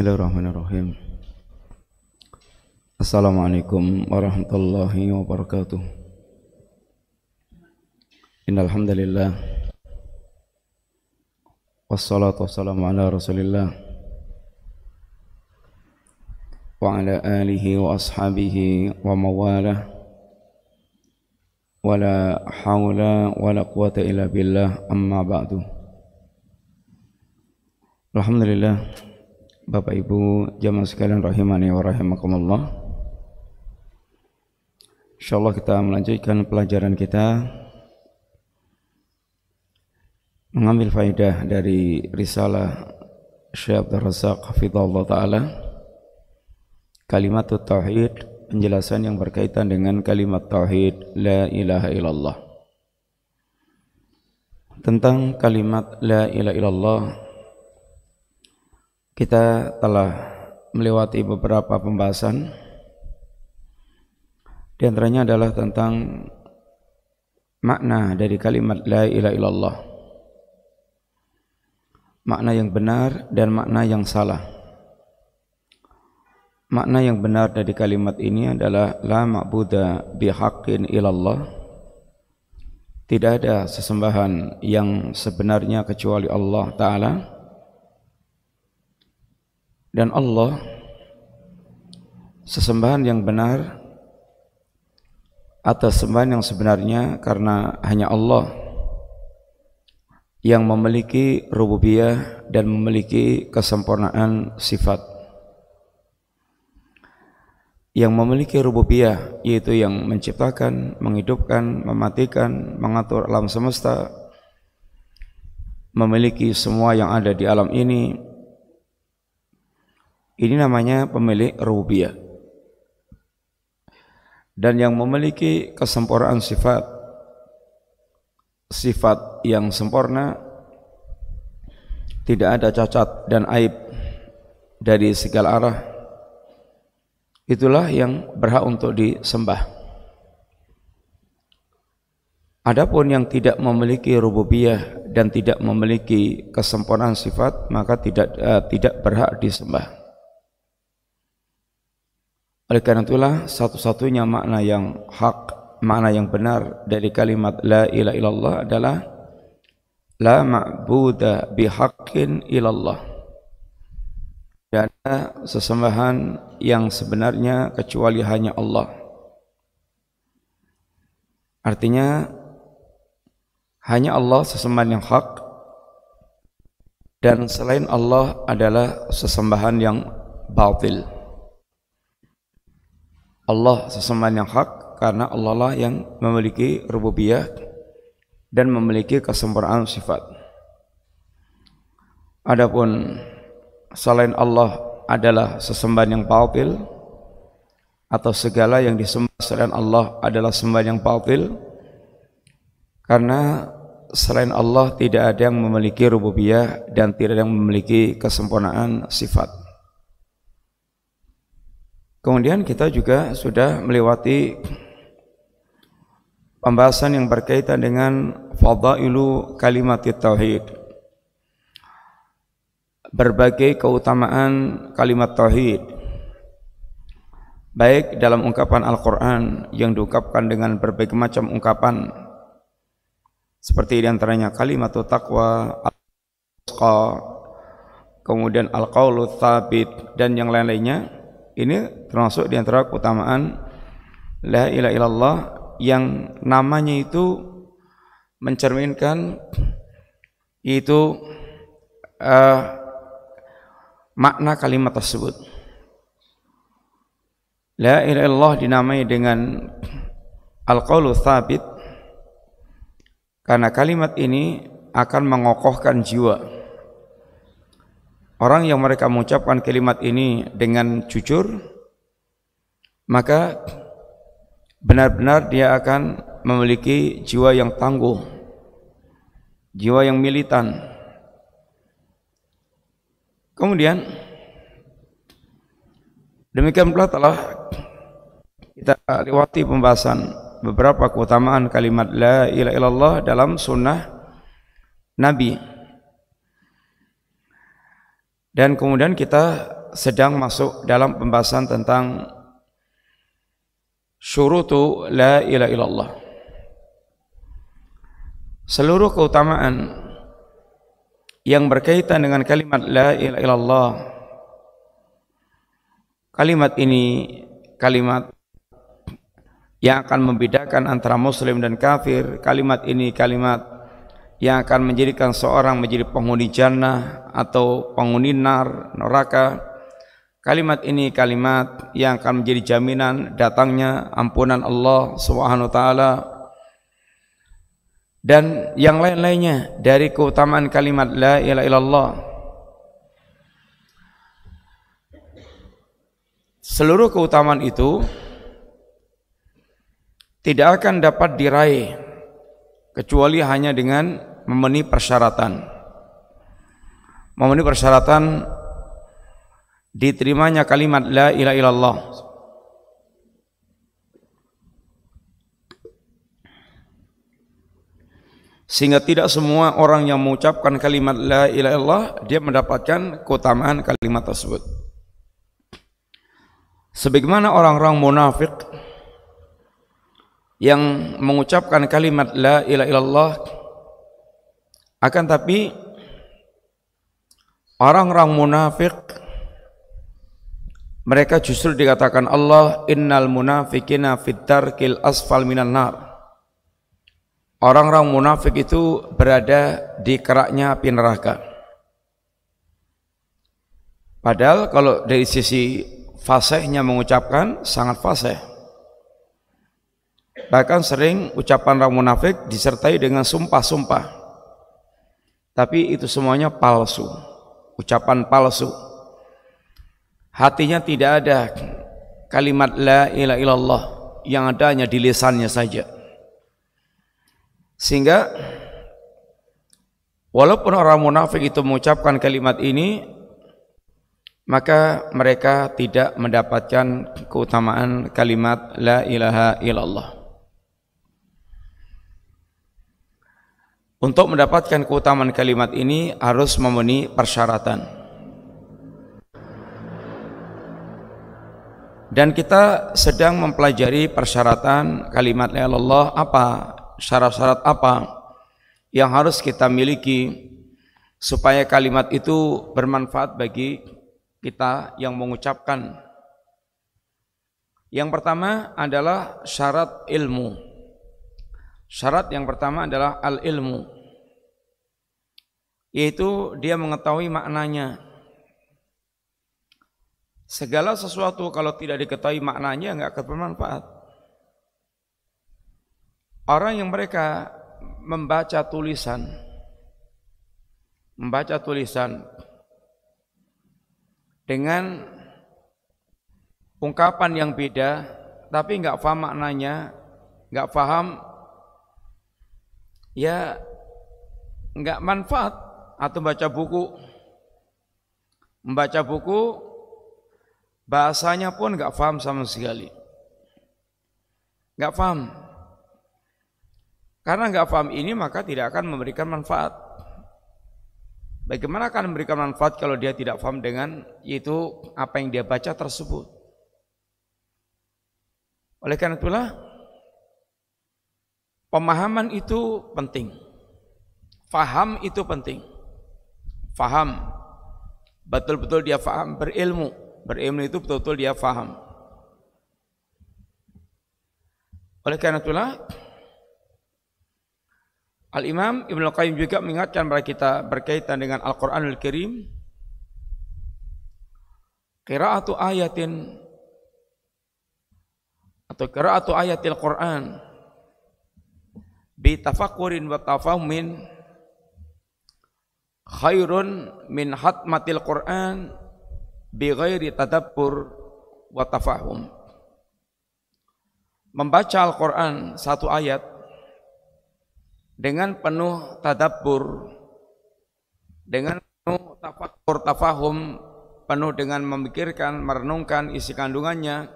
Bismillahirrahmanirrahim. Assalamualaikum warahmatullahi wabarakatuh. Innal hamdalillah wassalatu wassalamu ala Rasulillah wa ala alihi wa ashabihi wa mawalah. Wala haula wala quwata illa billah, amma ba'du. Alhamdulillah, Bapak Ibu jamaah sekalian rahimani wa rahimakumullah. Insyaallah kita melanjutkan pelajaran kita, mengambil faedah dari risalah Syekh Abdul Razak hafizahullah taala, Kalimatut Tauhid, penjelasan yang berkaitan dengan kalimat tauhid la ilaha illallah. Tentang kalimat la ilaha illallah kita telah melewati beberapa pembahasan. Di antaranya adalah tentang makna dari kalimat la ilaha illallah, makna yang benar dan makna yang salah. Makna yang benar dari kalimat ini adalah la ma'buda bihaqqin illallah, tidak ada sesembahan yang sebenarnya kecuali Allah Ta'ala. Dan Allah sesembahan yang benar atas sembahan yang sebenarnya, karena hanya Allah yang memiliki rububiyah dan memiliki kesempurnaan sifat. Yang memiliki rububiyah yaitu yang menciptakan, menghidupkan, mematikan, mengatur alam semesta, memiliki semua yang ada di alam ini. Ini namanya pemilik rububiyah. Dan yang memiliki kesempurnaan sifat, sifat yang sempurna, tidak ada cacat dan aib dari segala arah, itulah yang berhak untuk disembah. Adapun yang tidak memiliki rububiyah dan tidak memiliki kesempurnaan sifat, maka tidak berhak disembah. Oleh karena itulah satu-satunya makna yang hak, makna yang benar dari kalimat la ilaha illallah adalah la ma'buda bihaqqin illallah. Tidak ada sesembahan yang sebenarnya kecuali hanya Allah. Artinya hanya Allah sesembahan yang hak, dan selain Allah adalah sesembahan yang batil. Allah sesembahan yang hak karena Allah lah yang memiliki rububiyah dan memiliki kesempurnaan sifat. Adapun selain Allah adalah sesembahan yang batil, atau segala yang disembah selain Allah adalah sembahan yang batil, karena selain Allah tidak ada yang memiliki rububiyah dan tidak ada yang memiliki kesempurnaan sifat. Kemudian kita juga sudah melewati pembahasan yang berkaitan dengan fadailu kalimatit tauhid, berbagai keutamaan kalimat tauhid, baik dalam ungkapan Al-Quran yang diungkapkan dengan berbagai macam ungkapan, seperti diantaranya kalimatut taqwa, kemudian al-qaulu tsabit, dan yang lain-lainnya. Ini termasuk diantara keutamaan la ilaha illallah yang namanya itu mencerminkan itu makna kalimat tersebut. La ilaha illallah dinamai dengan al-qaulu tsabit karena kalimat ini akan mengokohkan jiwa. Orang yang mereka mengucapkan kalimat ini dengan jujur, maka benar-benar dia akan memiliki jiwa yang tangguh, jiwa yang militan. Kemudian demikian pula telah kita lewati pembahasan beberapa keutamaan kalimat la ilaha illallah dalam sunnah Nabi. Dan kemudian kita sedang masuk dalam pembahasan tentang syurutu la ilaha illallah. Seluruh keutamaan yang berkaitan dengan kalimat la ilaha illallah, kalimat ini kalimat yang akan membedakan antara muslim dan kafir. Kalimat ini kalimat yang akan menjadikan seorang menjadi penghuni jannah atau penghuni neraka. Kalimat ini kalimat yang akan menjadi jaminan datangnya ampunan Allah Subhanahu wa taala, dan yang lain-lainnya dari keutamaan kalimat la ilaha illallah. Seluruh keutamaan itu tidak akan dapat diraih kecuali hanya dengan memenuhi persyaratan. Memenuhi persyaratan diterimanya kalimat la ilaha illallah. Sehingga tidak semua orang yang mengucapkan kalimat la ilaha illallah dia mendapatkan keutamaan kalimat tersebut. Sebagaimana orang-orang munafik yang mengucapkan kalimat la ilaha illallah, akan tapi orang-orang munafik mereka justru dikatakan Allah innal munafiqina fid darkil asfal minan nar. Orang-orang munafik itu berada di keraknya api neraka. Padahal kalau dari sisi fasihnya mengucapkan sangat fasih. Bahkan sering ucapan orang munafik disertai dengan sumpah-sumpah. Tapi itu semuanya palsu, ucapan palsu. Hatinya tidak ada kalimat la ilaha illallah, yang ada hanya di lisannya saja. Sehingga walaupun orang munafik itu mengucapkan kalimat ini, maka mereka tidak mendapatkan keutamaan kalimat la ilaha illallah. Untuk mendapatkan keutamaan kalimat ini harus memenuhi persyaratan. Dan kita sedang mempelajari persyaratan kalimat la ilaha illallah. Apa syarat-syarat apa yang harus kita miliki supaya kalimat itu bermanfaat bagi kita yang mengucapkan. Yang pertama adalah syarat ilmu. Syarat yang pertama adalah al-ilmu, yaitu dia mengetahui maknanya. Segala sesuatu kalau tidak diketahui maknanya enggak akan bermanfaat. Orang yang mereka membaca tulisan dengan ungkapan yang beda, tapi enggak paham maknanya, enggak paham, ya enggak manfaat. Atau membaca buku bahasanya pun enggak paham sama sekali, enggak paham. Karena enggak paham ini maka tidak akan memberikan manfaat. Bagaimana akan memberikan manfaat kalau dia tidak paham dengan itu apa yang dia baca tersebut? Oleh karena itulah pemahaman itu penting. Faham itu penting. Faham, betul-betul dia faham, berilmu. Berilmu itu betul-betul dia faham. Oleh karena itulah Al-Imam Ibnu Qayyim juga mengingatkan kepada kita berkaitan dengan Al-Qur'anul Karim, qira'atu ayatin atau qira'atu ayatil Qur'an bi tafakkurin wa tafahumin khairun min hatmatil Qur'an bi ghairi tadabbur wa tafahum. Membaca Al-Qur'an satu ayat dengan penuh tadabbur, dengan penuh tafakkur, tafahum, penuh dengan memikirkan, merenungkan isi kandungannya,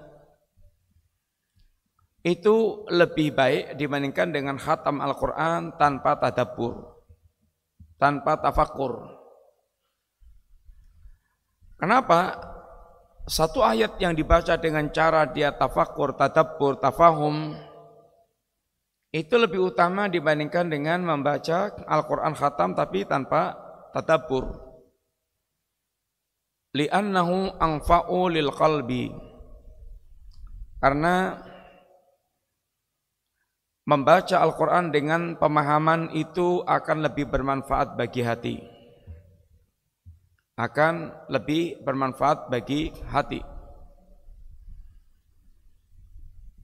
itu lebih baik dibandingkan dengan khatam Al-Quran tanpa tadabbur, tanpa tafakkur. Kenapa? satu ayat yang dibaca dengan cara dia tafakkur, tadabbur, tafahum, itu lebih utama dibandingkan dengan membaca Al-Quran khatam tapi tanpa tadabbur. Li'annahu anfa'u lil qalbi, karena membaca Al-Quran dengan pemahaman itu akan lebih bermanfaat bagi hati, akan lebih bermanfaat bagi hati.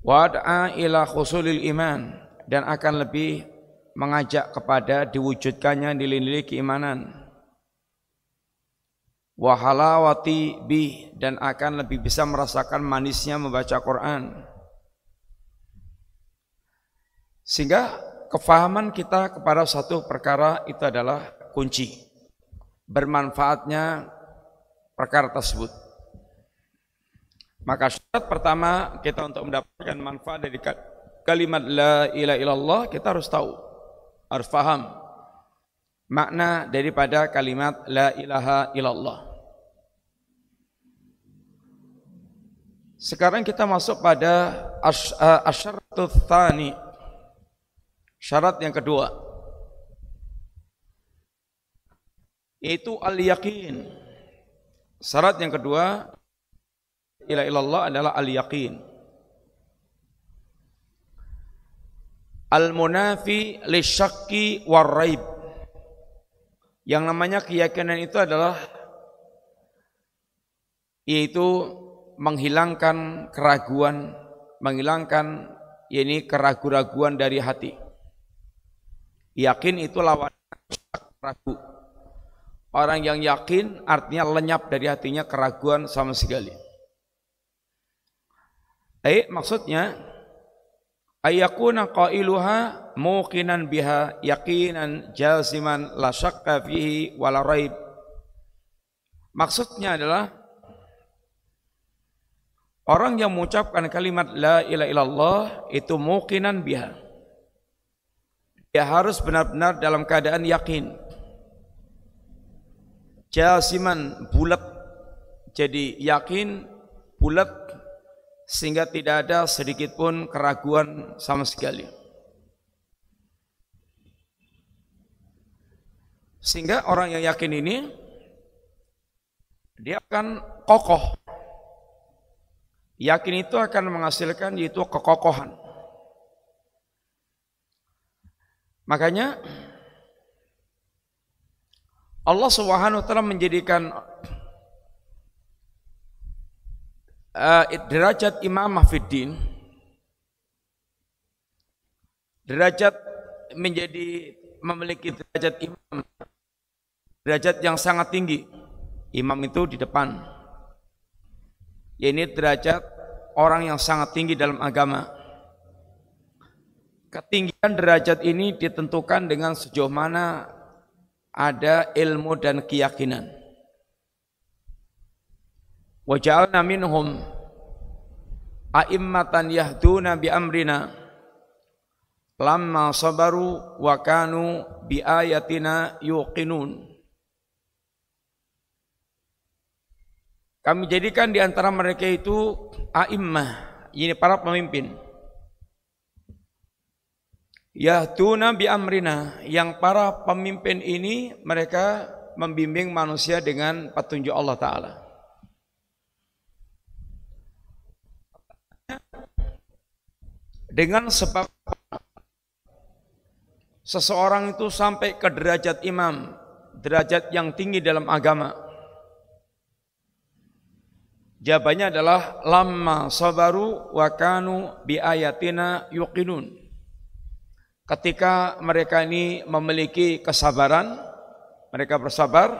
Wad'a ila khusulil iman, dan akan lebih mengajak kepada diwujudkannya nilai-nilai keimanan. Wa halawati bih, dan akan lebih bisa merasakan manisnya membaca Quran. Sehingga kefahaman kita kepada satu perkara itu adalah kunci bermanfaatnya perkara tersebut. Maka syarat pertama kita untuk mendapatkan manfaat dari kalimat la ilaha illallah, kita harus tahu, harus paham makna daripada kalimat la ilaha illallah. Sekarang kita masuk pada asyaratut tsani, syarat yang kedua, yaitu al-yaqin. Syarat yang kedua la ilaha illallah adalah al-yaqin. Al-munafi lisyakki war-raib. Yang namanya keyakinan itu adalah yaitu menghilangkan keraguan, menghilangkan keraguan-raguan dari hati. Yakin itu lawan ragu. Orang yang yakin artinya lenyap dari hatinya keraguan sama sekali. Maksudnya ayyakuna qailuha muqinan biha yaqinan jaziman la syakka fihi wala raib. Maksudnya adalah orang yang mengucapkan kalimat la ilaha illallah itu muqinan biha, dia harus benar-benar dalam keadaan yakin, jaziman, bulat, jadi yakin, bulat, sehingga tidak ada sedikit pun keraguan sama sekali. Sehingga orang yang yakin ini dia akan kokoh. Yakin itu akan menghasilkan yaitu kekokohan. Makanya Allah Subhanahu wa taala menjadikan derajat imamah fiddin, derajat menjadi memiliki derajat imam, derajat yang sangat tinggi. Imam itu di depan. Ini derajat orang yang sangat tinggi dalam agama. Ketinggian derajat ini ditentukan dengan sejauh mana ada ilmu dan keyakinan. Wa ja'alna minhum a'immatan yahduna bi amrina lamma sabaru wa kanu bi ayatina yuqinun. Kami jadikan di antara mereka itu a'immah, ini para pemimpin. Yahduna bi amrina, yang para pemimpin ini mereka membimbing manusia dengan petunjuk Allah Ta'ala. Dengan sebab seseorang itu sampai ke derajat imam, derajat yang tinggi dalam agama, jawabannya adalah lamma sabaru wa kanu bi ayatina yuqinun. Ketika mereka ini memiliki kesabaran, mereka bersabar,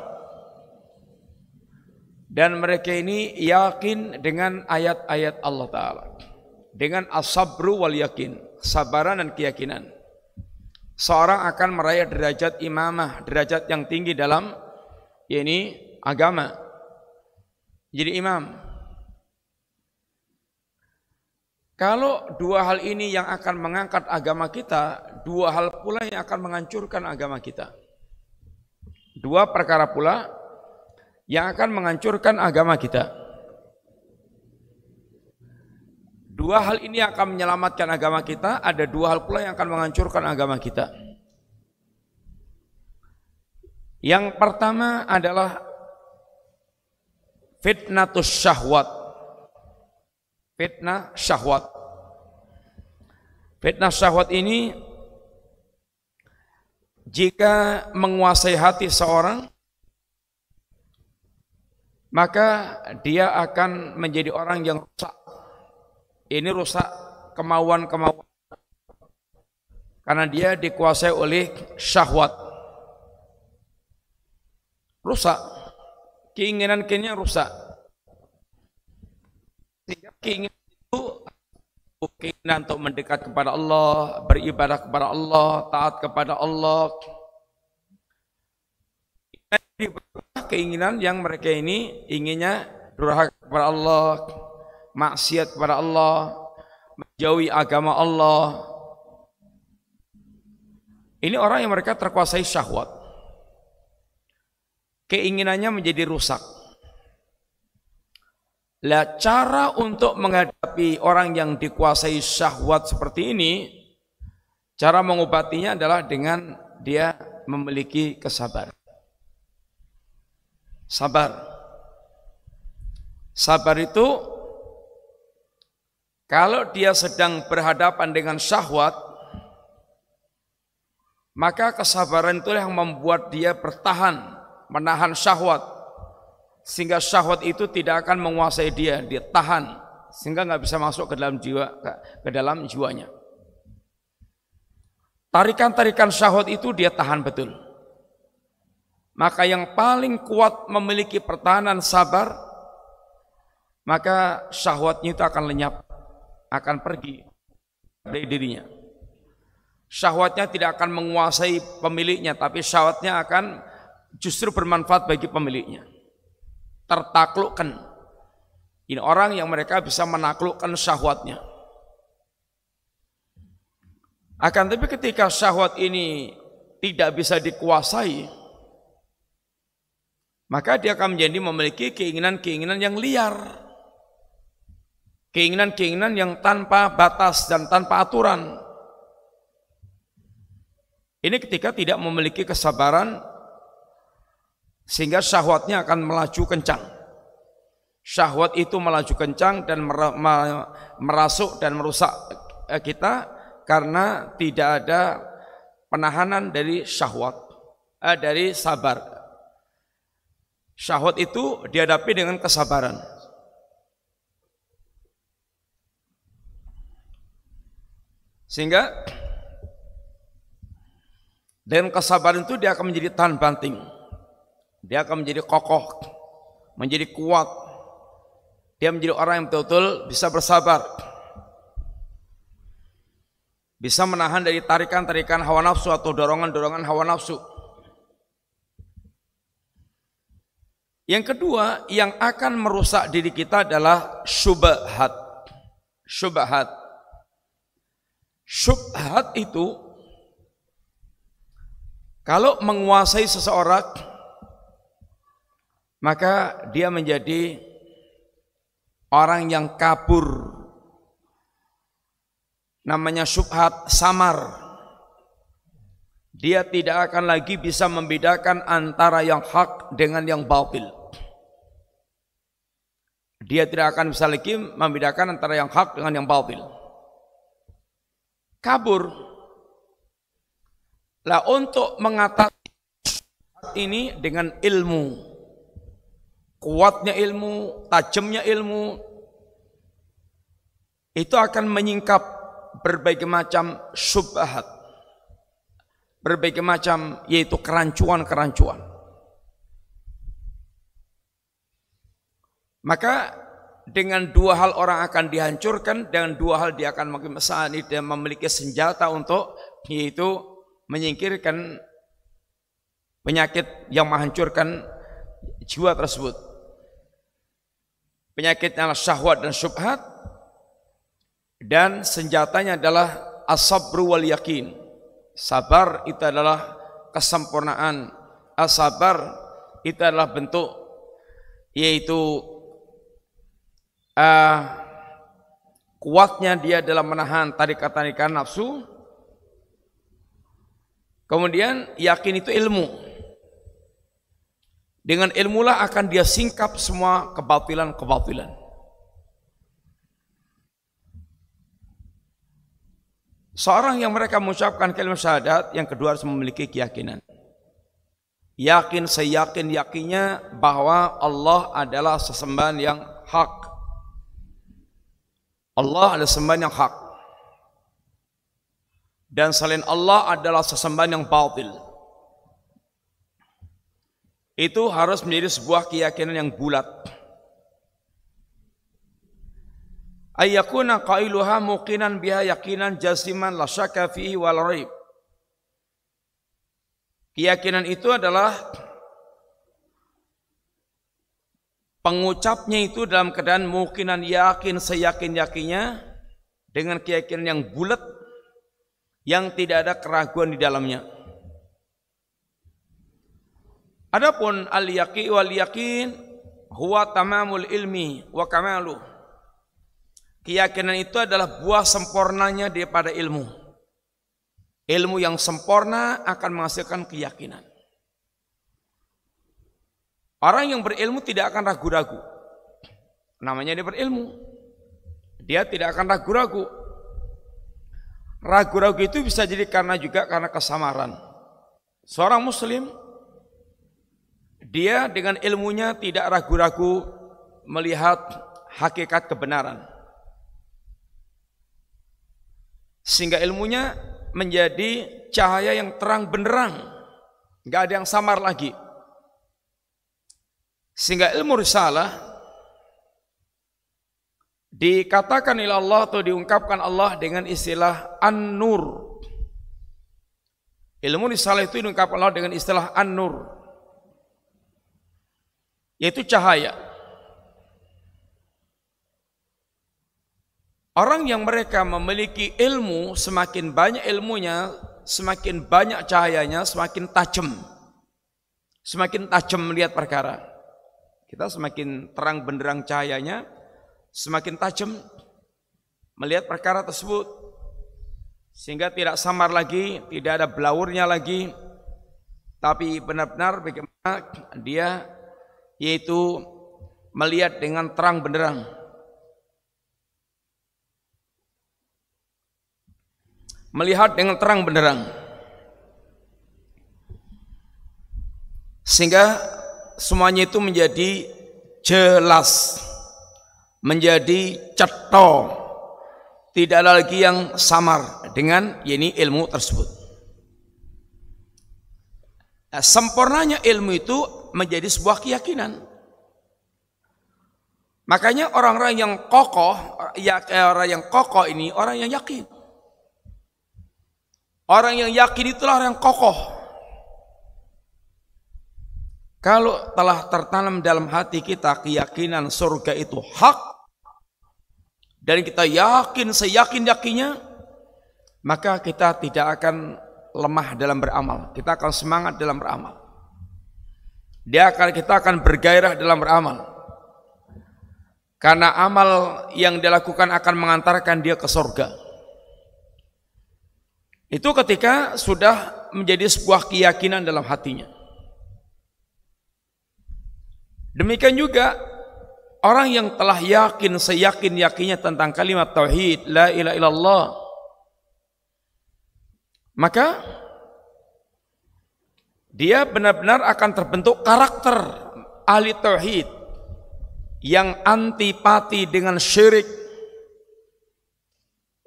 dan mereka ini yakin dengan ayat-ayat Allah Ta'ala. Dengan as-sabru wal yakin, sabaran dan keyakinan, seorang akan meraih derajat imamah, derajat yang tinggi dalam agama, jadi imam. Kalau dua hal ini yang akan mengangkat agama kita, dua hal pula yang akan menghancurkan agama kita. Dua perkara pula yang akan menghancurkan agama kita. Dua hal ini akan menyelamatkan agama kita, ada dua hal pula yang akan menghancurkan agama kita. Yang pertama adalah fitnatus syahwat. Fitnah syahwat. Fitnah syahwat ini jika menguasai hati seorang, maka dia akan menjadi orang yang rusak. Ini rusak kemauan-kemauan, karena dia dikuasai oleh syahwat. Rusak, keinginan-keinginan rusak. Sehingga keinginan itu keinginan untuk mendekat kepada Allah, beribadah kepada Allah, taat kepada Allah. Keinginan yang mereka ini inginnya durhaka kepada Allah, maksiat kepada Allah, menjauhi agama Allah. Ini orang yang mereka terkuasai syahwat. Keinginannya menjadi rusak. Lah, cara untuk menghadapi orang yang dikuasai syahwat seperti ini, cara mengobatinya adalah dengan dia memiliki kesabaran. Sabar. Sabar itu kalau dia sedang berhadapan dengan syahwat, maka kesabaran itulah yang membuat dia bertahan, menahan syahwat, sehingga syahwat itu tidak akan menguasai dia, dia tahan, sehingga nggak bisa masuk ke dalam jiwa, ke dalam jiwanya. Tarikan-tarikan syahwat itu dia tahan betul. Maka yang paling kuat memiliki pertahanan sabar, maka syahwatnya itu akan lenyap, akan pergi dari dirinya. Syahwatnya tidak akan menguasai pemiliknya, tapi syahwatnya akan justru bermanfaat bagi pemiliknya. Tertaklukkan. Ini orang yang mereka bisa menaklukkan syahwatnya. Akan tapi ketika syahwat ini tidak bisa dikuasai, maka dia akan menjadi memiliki keinginan-keinginan yang liar. Keinginan-keinginan yang tanpa batas dan tanpa aturan. Ini ketika tidak memiliki kesabaran, sehingga syahwatnya akan melaju kencang. Syahwat itu melaju kencang dan merasuk dan merusak kita karena tidak ada penahanan dari syahwat, dari sabar. Syahwat itu dihadapi dengan kesabaran. Sehingga dengan kesabaran itu dia akan menjadi tahan banting. Dia akan menjadi kokoh, menjadi kuat. Dia menjadi orang yang betul-betul bisa bersabar. Bisa menahan dari tarikan-tarikan hawa nafsu atau dorongan-dorongan hawa nafsu. Yang kedua, yang akan merusak diri kita adalah syubhat. Syubhat. Syubhat itu kalau menguasai seseorang, maka dia menjadi orang yang kabur. Namanya syubhat, samar. Dia tidak akan lagi bisa membedakan antara yang hak dengan yang batil. Dia tidak akan bisa lagi membedakan antara yang hak dengan yang batil. Kabur. Lah, untuk mengatasi ini dengan ilmu, kuatnya ilmu, tajamnya ilmu, itu akan menyingkap berbagai macam syubhat, berbagai macam yaitu kerancuan-kerancuan. Maka dengan dua hal orang akan dihancurkan, dengan dua hal dia akan memiliki senjata untuk yaitu menyingkirkan penyakit yang menghancurkan jiwa tersebut. Penyakitnya adalah syahwat dan syubhat, dan senjatanya adalah as-sabru wal yakin. Sabar itu adalah kesempurnaan. As-sabar itu adalah bentuk yaitu kuatnya dia dalam menahan tarikan-tarikan nafsu. Kemudian yakin itu ilmu. Dengan ilmulah akan dia singkap semua kebatilan-kebatilan. Seorang yang mereka mengucapkan kalimat syahadat, yang kedua harus memiliki keyakinan. Yakin seyakin-yakinnya bahwa Allah adalah sesembahan yang hak. Allah adalah sesembahan yang hak. Dan selain Allah adalah sesembahan yang batil. Itu harus menjadi sebuah keyakinan yang bulat. Ayyakuna qailuha muqinan biha yakinan jasiman la syakka fihi wal raib. Keyakinan itu adalah pengucapnya itu dalam keadaan muqinan, yakin seyakin-yakinnya dengan keyakinan yang bulat, yang tidak ada keraguan di dalamnya. Adapun al-yaqin wal yakin huwa tamamul ilmi wa kamaluh. Keyakinan itu adalah buah sempurnanya daripada ilmu. Ilmu yang sempurna akan menghasilkan keyakinan. Orang yang berilmu tidak akan ragu-ragu. Namanya dia berilmu. Dia tidak akan ragu-ragu. Ragu-ragu itu bisa jadi juga karena kesamaran. Seorang muslim, dia dengan ilmunya tidak ragu-ragu melihat hakikat kebenaran. Sehingga ilmunya menjadi cahaya yang terang benderang, nggak ada yang samar lagi. Sehingga ilmu risalah dikatakan oleh Allah atau diungkapkan Allah dengan istilah An-Nur. Ilmu risalah itu diungkapkan Allah dengan istilah An-Nur, yaitu cahaya. Orang yang mereka memiliki ilmu, semakin banyak ilmunya, semakin banyak cahayanya, semakin tajam melihat perkara. Kita semakin terang benderang cahayanya, semakin tajam melihat perkara tersebut, sehingga tidak samar lagi, tidak ada belaurnya lagi, tapi benar-benar bagaimana dia yaitu melihat dengan terang benderang. Melihat dengan terang benderang, sehingga semuanya itu menjadi jelas, menjadi cetha, tidak ada lagi yang samar dengan ilmu tersebut. Nah, sempurnanya ilmu itu menjadi sebuah keyakinan. Makanya orang-orang yang kokoh, ini orang yang yakin. Orang yang yakin itulah orang yang kokoh. Kalau telah tertanam dalam hati kita keyakinan surga itu hak, dan kita yakin seyakin-yakinnya, maka kita tidak akan lemah dalam beramal. Kita akan semangat dalam beramal. Kita akan bergairah dalam beramal. Karena amal yang dilakukan akan mengantarkan dia ke surga. Itu ketika sudah menjadi sebuah keyakinan dalam hatinya. Demikian juga orang yang telah yakin seyakin-yakinnya tentang kalimat tauhid la ilaha illallah, maka dia benar-benar akan terbentuk karakter ahli tauhid yang antipati dengan syirik,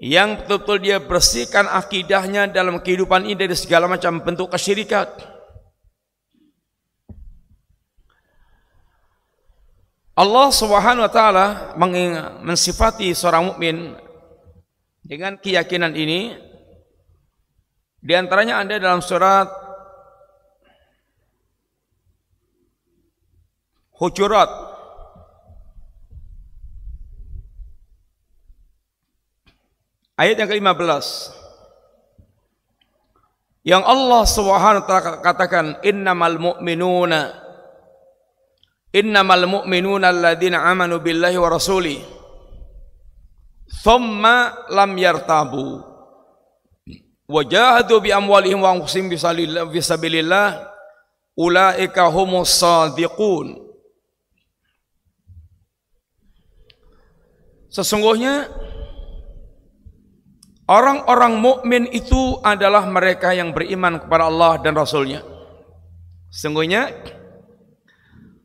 yang betul-betul dia bersihkan akidahnya dalam kehidupan ini dari segala macam bentuk kesyirikan. Allah Subhanahu wa taala mensifati seorang mukmin dengan keyakinan ini. Di antaranya ada dalam surat Hujurat ayat yang ke-15, yang Allah Subhanahu wa taala katakan innamal mu'minuna alladzina amanu billahi wa rasulih thumma lam yartabu wajahadu bi amwalihim wa anfusihim fisabilillah ulaika humus shadiqun. Sesungguhnya orang-orang mukmin itu adalah mereka yang beriman kepada Allah dan Rasul-Nya. Sesungguhnya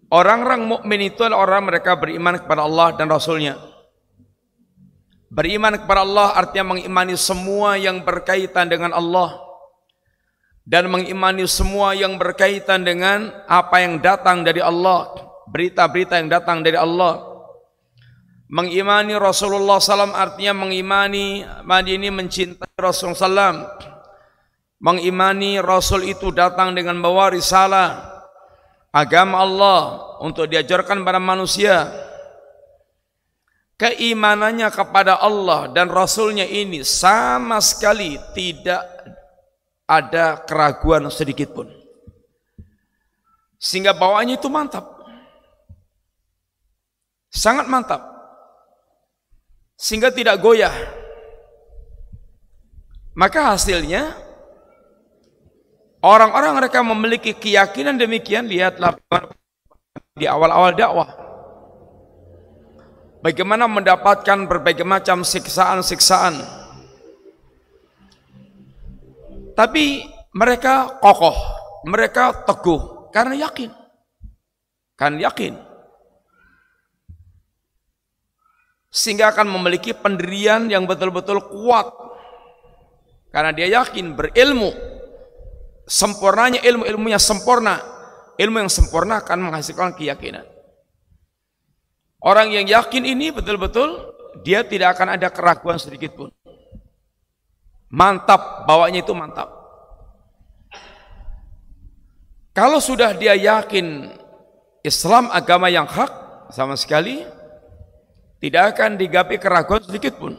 orang-orang mukmin itu adalah orang mereka beriman kepada Allah dan Rasul-Nya. Beriman kepada Allah artinya mengimani semua yang berkaitan dengan Allah dan mengimani semua yang berkaitan dengan apa yang datang dari Allah, berita-berita yang datang dari Allah. Mengimani Rasulullah SAW artinya mengimani ini mencintai Rasulullah SAW. Mengimani Rasul itu datang dengan membawa risalah agama Allah untuk diajarkan pada manusia. Keimanannya kepada Allah dan Rasulnya ini sama sekali tidak ada keraguan sedikit pun, sehingga bawaannya itu mantap, sangat mantap, sehingga tidak goyah. Maka hasilnya orang-orang mereka memiliki keyakinan demikian. Lihatlah di awal-awal dakwah, bagaimana mendapatkan berbagai macam siksaan-siksaan, tapi mereka kokoh, mereka teguh karena yakin, sehingga akan memiliki pendirian yang betul-betul kuat karena dia yakin, berilmu, sempurnanya ilmunya sempurna, ilmu yang sempurna akan menghasilkan keyakinan. Orang yang yakin ini betul-betul dia tidak akan ada keraguan sedikit pun. Mantap, bawanya itu mantap. Kalau sudah dia yakin Islam agama yang hak, sama sekali tidak akan digapai keraguan sedikit pun.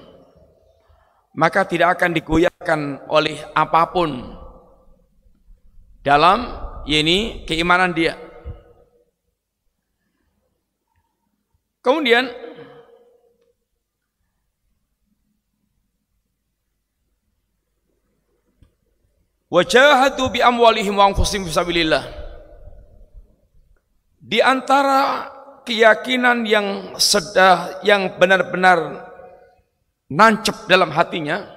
Maka tidak akan digoyahkan oleh apapun dalam keimanan dia. Kemudian wajahatu bi amwalihim wa anfusihim fisabilillah. Di antara keyakinan yang benar-benar nancep dalam hatinya,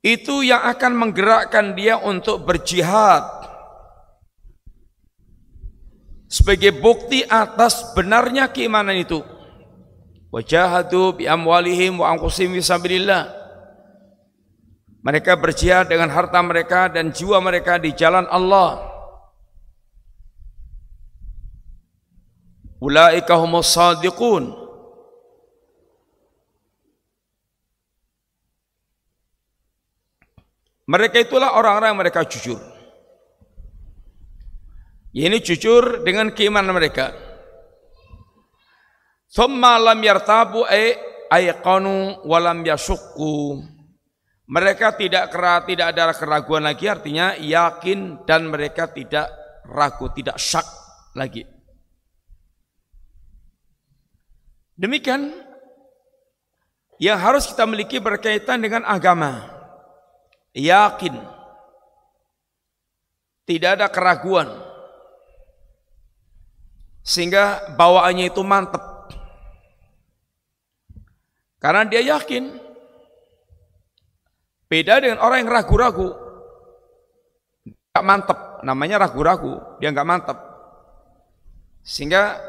itu yang akan menggerakkan dia untuk berjihad sebagai bukti atas benarnya keimanan itu. Wajahadu bi amwalihim wa anfusihim fisabilillah. Mereka berjihad dengan harta mereka dan jiwa mereka di jalan Allah. Ulaika humus shadiqun. Mereka itulah orang-orang yang mereka jujur. Ini jujur dengan keimanan mereka. Thumma lam yartabu ayqanu wa lam yashukku. Mereka tidak ada keraguan lagi, artinya yakin dan mereka tidak ragu, tidak syak lagi. Demikian yang harus kita miliki berkaitan dengan agama. Yakin, tidak ada keraguan, sehingga bawaannya itu mantap karena dia yakin. Beda dengan orang yang ragu-ragu, nggak mantap, namanya ragu-ragu, dia nggak mantap, sehingga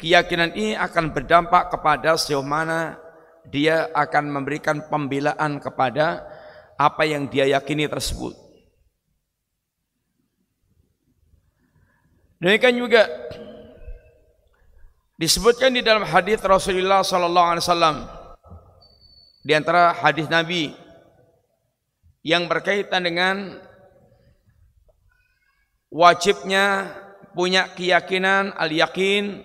keyakinan ini akan berdampak kepada sejauh mana dia akan memberikan pembelaan kepada apa yang dia yakini tersebut. Demikian juga disebutkan di dalam hadis Rasulullah SAW, di antara hadis Nabi yang berkaitan dengan wajibnya punya keyakinan al-yakin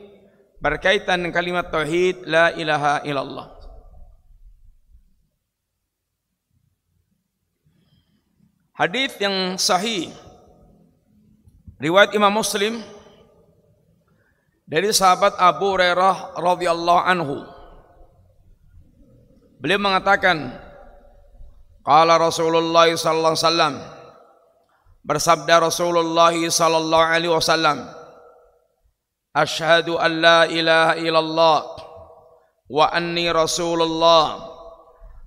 berkaitan dengan kalimat tauhid la ilaha illallah. Hadis yang sahih riwayat Imam Muslim dari sahabat Abu Hurairah radhiyallahu anhu, Beliau mengatakan, qala Rasulullah sallallahu alaihi wasallam, bersabda Rasulullah sallallahu alaihi wasallam, asyhadu an la ilaha illallah wa anni rasulullah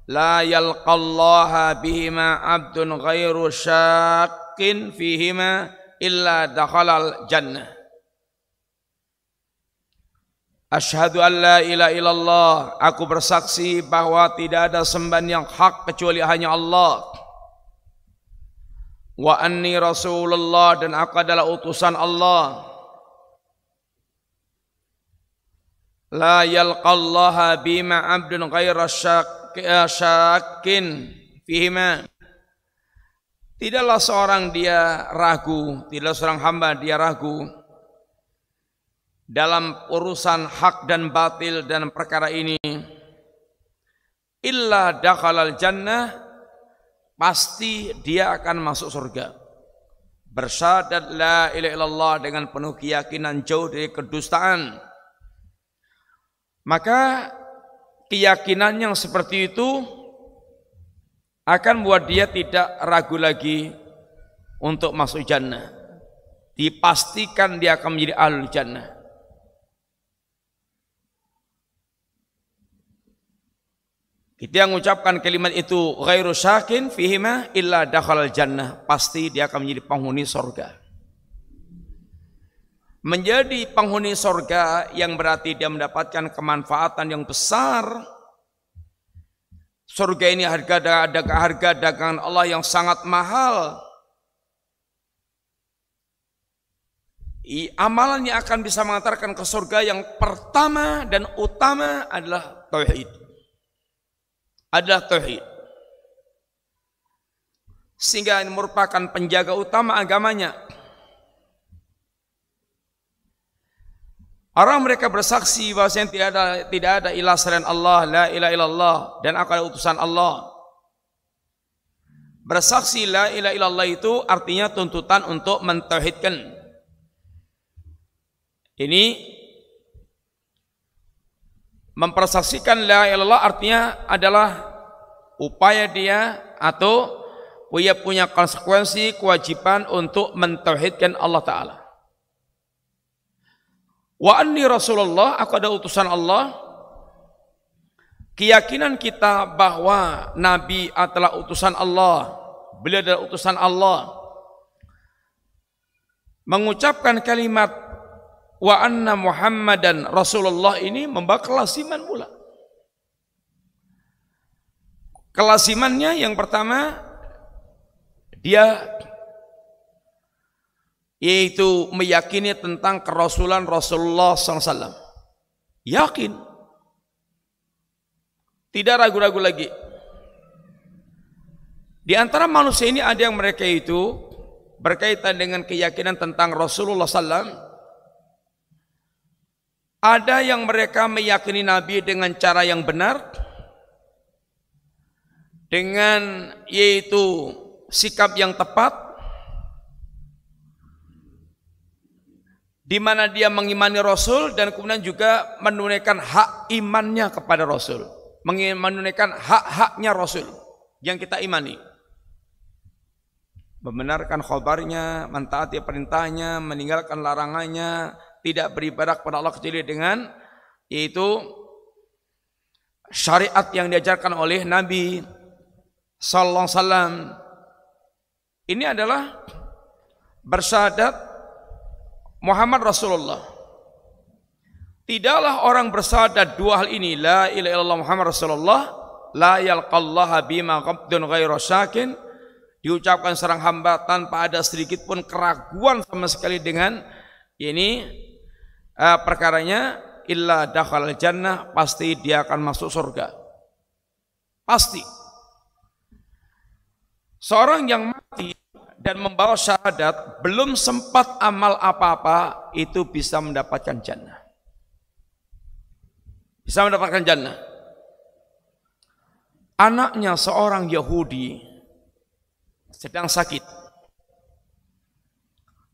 la yalqallaha bihima abdun ghairu syakin fihima illa dakhalal jannah. Asyhadu an la ilaha illallah, aku bersaksi bahwa tidak ada sembahan yang hak kecuali hanya Allah. Wa anni rasulullah, dan aku adalah utusan Allah. La yalqallaha bima abdun ghaira syakin fihima, tidaklah seorang dia ragu, tidaklah seorang hamba dia ragu dalam urusan hak dan batil dan perkara ini, illa dakhalal jannah, pasti dia akan masuk surga. Bersyahadat la ilaha illallah dengan penuh keyakinan jauh dari kedustaan. Maka keyakinan yang seperti itu akan membuat dia tidak ragu lagi untuk masuk jannah. Dipastikan dia akan menjadi ahlul jannah. Kita yang mengucapkan kalimat itu ghairu syakin fihima illa dakhalal jannah, pasti dia akan menjadi penghuni surga. Menjadi penghuni surga yang berarti dia mendapatkan kemanfaatan yang besar. Surga ini harga dagangan Allah yang sangat mahal. Amalan yang akan bisa mengantarkan ke surga yang pertama dan utama adalah tauhid. Adalah tauhid. Sehingga ini merupakan penjaga utama agamanya. Orang mereka bersaksi bahwasanya tidak ada ilah selain Allah, la ilaha illallah, dan aku adalah utusan Allah. Bersaksi la ilaha illallah itu artinya tuntutan untuk mentauhidkan. Ini mempersaksikan la ilaha illallah artinya adalah upaya dia atau punya konsekuensi kewajiban untuk mentauhidkan Allah Ta'ala. Wa anni rasulullah, aku ada utusan Allah. Keyakinan kita bahwa Nabi adalah utusan Allah, beliau adalah utusan Allah. Mengucapkan kalimat wa anna Muhammadan Rasulullah ini membawa kelasiman pula. Kelasimannya yang pertama, dia yaitu meyakini tentang kerasulan Rasulullah SAW. Yakin, tidak ragu-ragu lagi. Di antara manusia ini ada yang mereka itu berkaitan dengan keyakinan tentang Rasulullah SAW. Ada yang mereka meyakini Nabi dengan cara yang benar, dengan yaitu sikap yang tepat, di mana dia mengimani Rasul dan kemudian juga menunaikan hak imannya kepada Rasul, menunaikan hak-haknya Rasul yang kita imani, membenarkan khabarnya, mentaati perintahnya, meninggalkan larangannya, tidak beribadah kepada Allah kecuali dengan yaitu syariat yang diajarkan oleh Nabi Sallallahu Alaihi Wasallam. Ini adalah bersyahadat Muhammad Rasulullah. Tidaklah orang bersyahadat dua hal ini, la ilaha illallah Muhammad Rasulullah, la yalqallaha bima qabdun ghairu syakin, diucapkan seorang hamba tanpa ada sedikit pun keraguan sama sekali dengan ini perkaranya, illa dakhalal jannah, pasti dia akan masuk surga. Pasti. Seorang yang mati dan membawa syahadat belum sempat amal apa-apa itu bisa mendapatkan jannah. Bisa mendapatkan jannah. Anaknya seorang Yahudi sedang sakit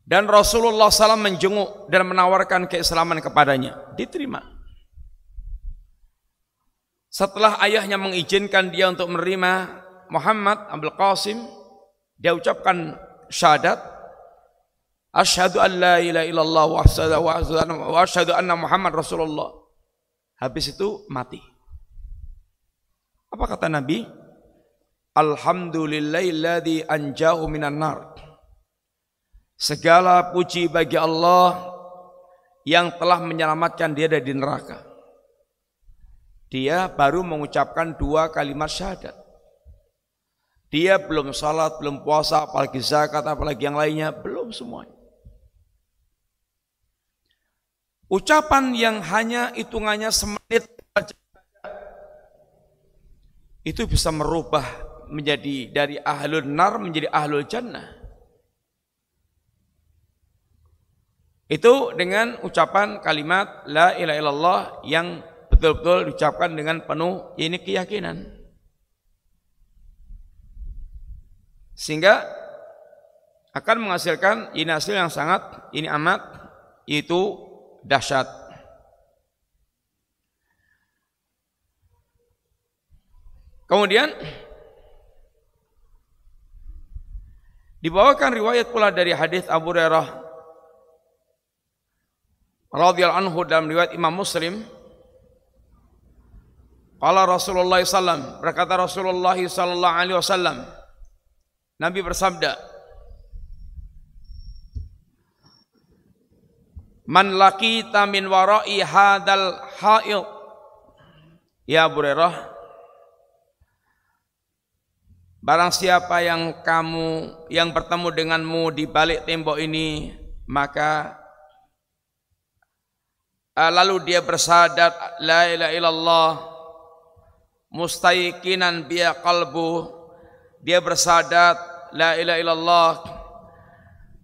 dan Rasulullah SAW menjenguk dan menawarkan keislaman kepadanya. Diterima. Setelah ayahnya mengizinkan dia untuk menerima Muhammad Abul Qasim, dia ucapkan syahadat, asyhadu an la ilaha illallah wa asyhadu anna Muhammad Rasulullah. Habis itu mati. Apa kata Nabi? Alhamdulillahilladzi anjahu minan nar. Segala puji bagi Allah yang telah menyelamatkan dia dari neraka. Dia baru mengucapkan 2 kalimat syahadat. Dia belum salat, belum puasa, apalagi zakat, apalagi yang lainnya, belum semuanya. Ucapan yang hanya hitungannya semenit saja, itu bisa merubah menjadi dari ahlul nar menjadi ahlul jannah. Itu dengan ucapan kalimat la ilaha illallah yang betul-betul diucapkan dengan penuh ini keyakinan. Sehingga akan menghasilkan ini hasil yang sangat ini amat itu dahsyat. Kemudian dibawakan riwayat pula dari hadis Abu Hurairah radhiyallahu anhu dalam riwayat Imam Muslim. Qala Rasulullah sallallahu berkata Rasulullah sallallahu alaihi wasallam, Nabi bersabda, man laqita min wara'i hadal ha'id, ya Abu Hurairah, barang siapa yang bertemu denganmu di balik tembok ini, maka lalu dia bersyahadat la ilaha illallah mustaiqinan biya qalbu, dia bersyahadat la ilaha illallah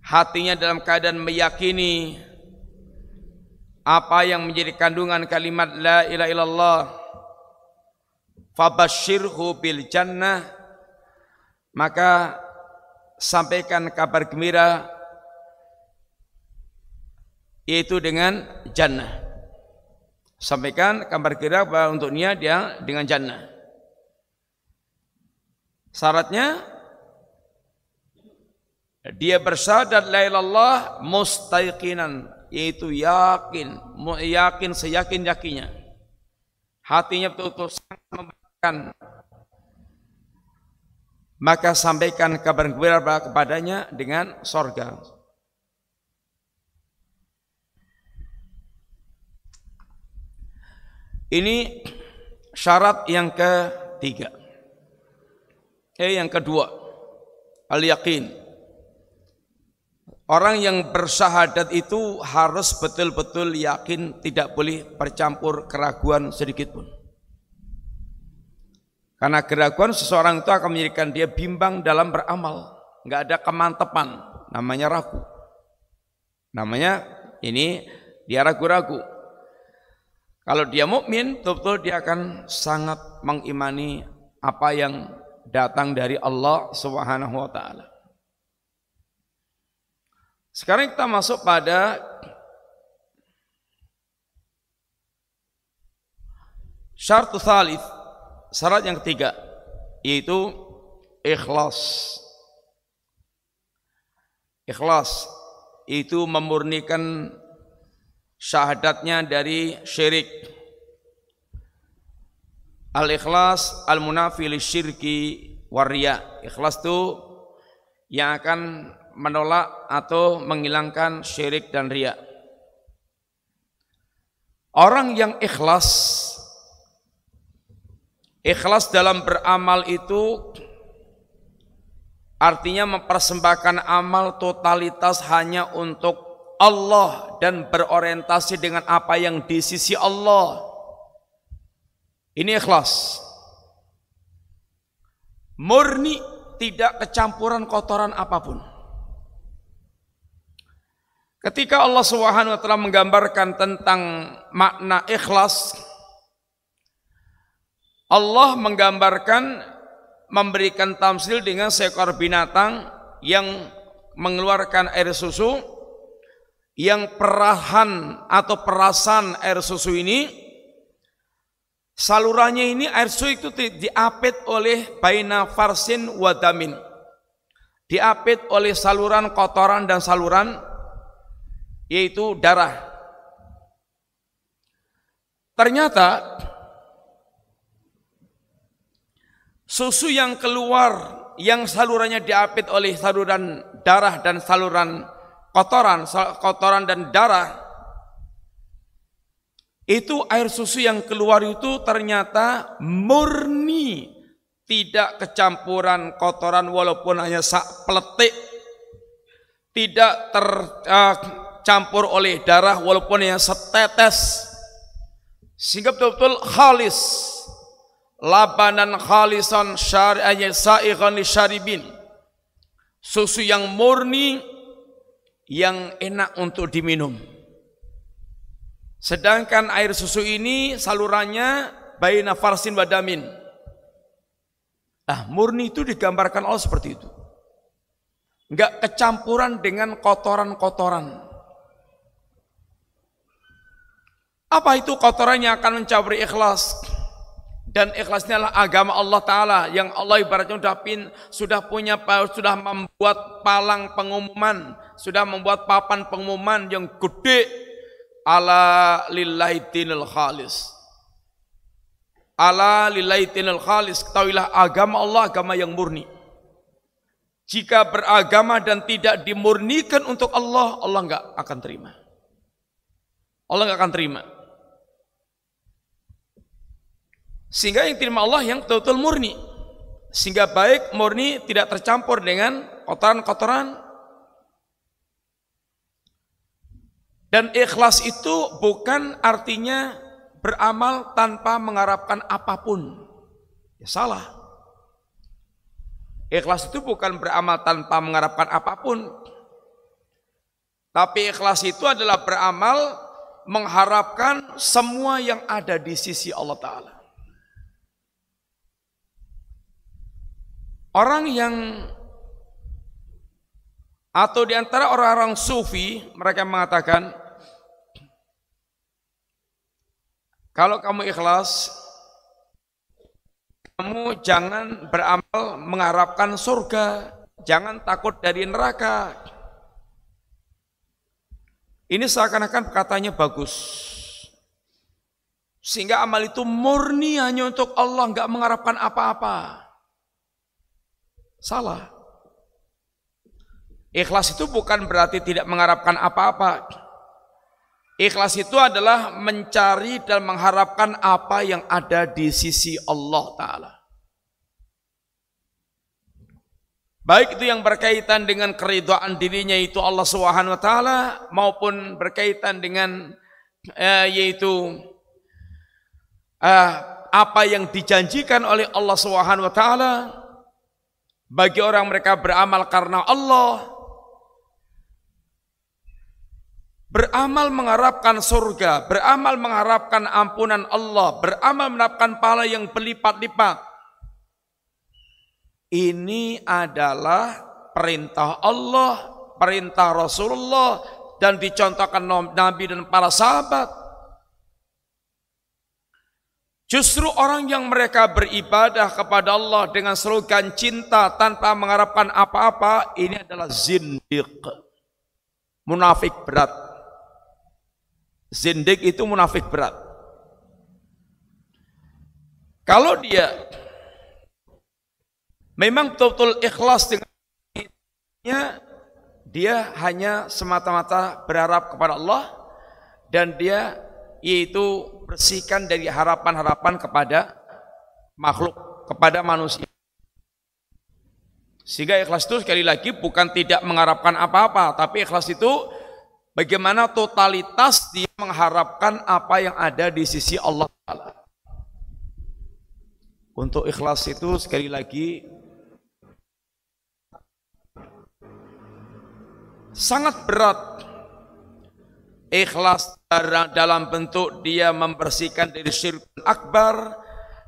hatinya dalam keadaan meyakini apa yang menjadi kandungan kalimat la ilaha illallah, fabasyirhu bil jannah, maka sampaikan kabar gembira yaitu dengan jannah. Sampaikan kabar gembira untuk dia dengan jannah. Syaratnya dia bersyahadat la ilaha illallah mustaiqinan, yaitu yakin seyakin-yakinnya, hatinya betul-betul sangat membanggakan, maka sampaikan kabar gembira kepadanya dengan sorga. Ini syarat yang ketiga. Yang kedua, al-yaqin. Orang yang bersyahadat itu harus betul-betul yakin, tidak boleh bercampur keraguan sedikit pun. Karena keraguan seseorang itu akan menjadikan dia bimbang dalam beramal, nggak ada kemantepan, namanya ragu. Namanya ini dia ragu-ragu. Kalau dia mukmin, betul-betul dia akan sangat mengimani apa yang datang dari Allah Subhanahu wa taala. Sekarang kita masuk pada syarat tsalits, syarat yang ketiga, yaitu ikhlas. Ikhlas itu memurnikan syahadatnya dari syirik. Al-ikhlas al-munafi lisyirki warriya. Ikhlas itu yang akan menolak atau menghilangkan syirik dan riya. Orang yang ikhlas dalam beramal itu artinya mempersembahkan amal totalitas hanya untuk Allah dan berorientasi dengan apa yang di sisi Allah. Ini ikhlas. Murni, tidak kecampuran kotoran apapun. Ketika Allah Subhanahu wa taala menggambarkan tentang makna ikhlas, Allah menggambarkan, memberikan tamsil dengan seekor binatang yang mengeluarkan air susu, yang perahan atau perasan air susu ini Salurannya ini air susu itu diapit oleh baina farsin wa damin. Diapit oleh saluran kotoran dan saluran yaitu darah. Ternyata susu yang keluar yang salurannya diapit oleh saluran darah dan saluran kotoran dan darah, itu air susu yang keluar itu ternyata murni, tidak kecampuran kotoran walaupun hanya sak peletik, tidak tercampur oleh darah walaupun hanya setetes, sehingga betul-betul khalis, labanan khalisan syari'an sa'igan lisyaribin, susu yang murni yang enak untuk diminum. Sedangkan air susu ini salurannya baina farsin wa damin. Murni itu digambarkan Allah seperti itu. Enggak kecampuran dengan kotoran-kotoran. Apa itu kotoran yang akan mencaburi ikhlas? Dan ikhlasnya adalah agama Allah Ta'ala yang Allah ibaratnya sudah membuat palang pengumuman, sudah membuat papan pengumuman yang gede. Ala lillahi dinul khalis. Ala lillahi dinul khalis. Ketahuilah agama Allah agama yang murni. Jika beragama dan tidak dimurnikan untuk Allah, Allah enggak akan terima. Allah enggak akan terima. Sehingga yang terima Allah yang betul-betul murni. Sehingga baik murni tidak tercampur dengan kotoran-kotoran. Dan ikhlas itu bukan artinya beramal tanpa mengharapkan apapun. Ya salah. Ikhlas itu bukan beramal tanpa mengharapkan apapun. Tapi ikhlas itu adalah beramal mengharapkan semua yang ada di sisi Allah Ta'ala. Orang yang atau di antara orang-orang sufi, mereka mengatakan, kalau kamu ikhlas, kamu jangan beramal mengharapkan surga, jangan takut dari neraka. Ini seakan-akan katanya bagus. Sehingga amal itu murni hanya untuk Allah, enggak mengharapkan apa-apa. Salah. Ikhlas itu bukan berarti tidak mengharapkan apa-apa. Ikhlas itu adalah mencari dan mengharapkan apa yang ada di sisi Allah Ta'ala. Baik itu yang berkaitan dengan keridhaan dirinya itu Allah Subhanahu wa Ta'ala, maupun berkaitan dengan apa yang dijanjikan oleh Allah Subhanahu wa Ta'ala. Bagi orang mereka beramal karena Allah, beramal mengharapkan surga, beramal mengharapkan ampunan Allah, beramal mengharapkan pahala yang berlipat-lipat. Ini adalah perintah Allah, perintah Rasulullah, dan dicontohkan Nabi dan para sahabat. Justru orang yang mereka beribadah kepada Allah dengan slogan cinta tanpa mengharapkan apa-apa, ini adalah zindiq, munafik berat. Zindiq itu munafik berat. Kalau dia memang betul-betul ikhlas dengannya, dia hanya semata-mata berharap kepada Allah, dan dia yaitu bersihkan dari harapan-harapan kepada makhluk, kepada manusia. Sehingga ikhlas itu sekali lagi bukan tidak mengharapkan apa-apa, tapi ikhlas itu bagaimana totalitas dia mengharapkan apa yang ada di sisi Allah Ta'ala. Untuk ikhlas itu sekali lagi sangat berat. Ikhlas dalam bentuk dia membersihkan dari syirik akbar,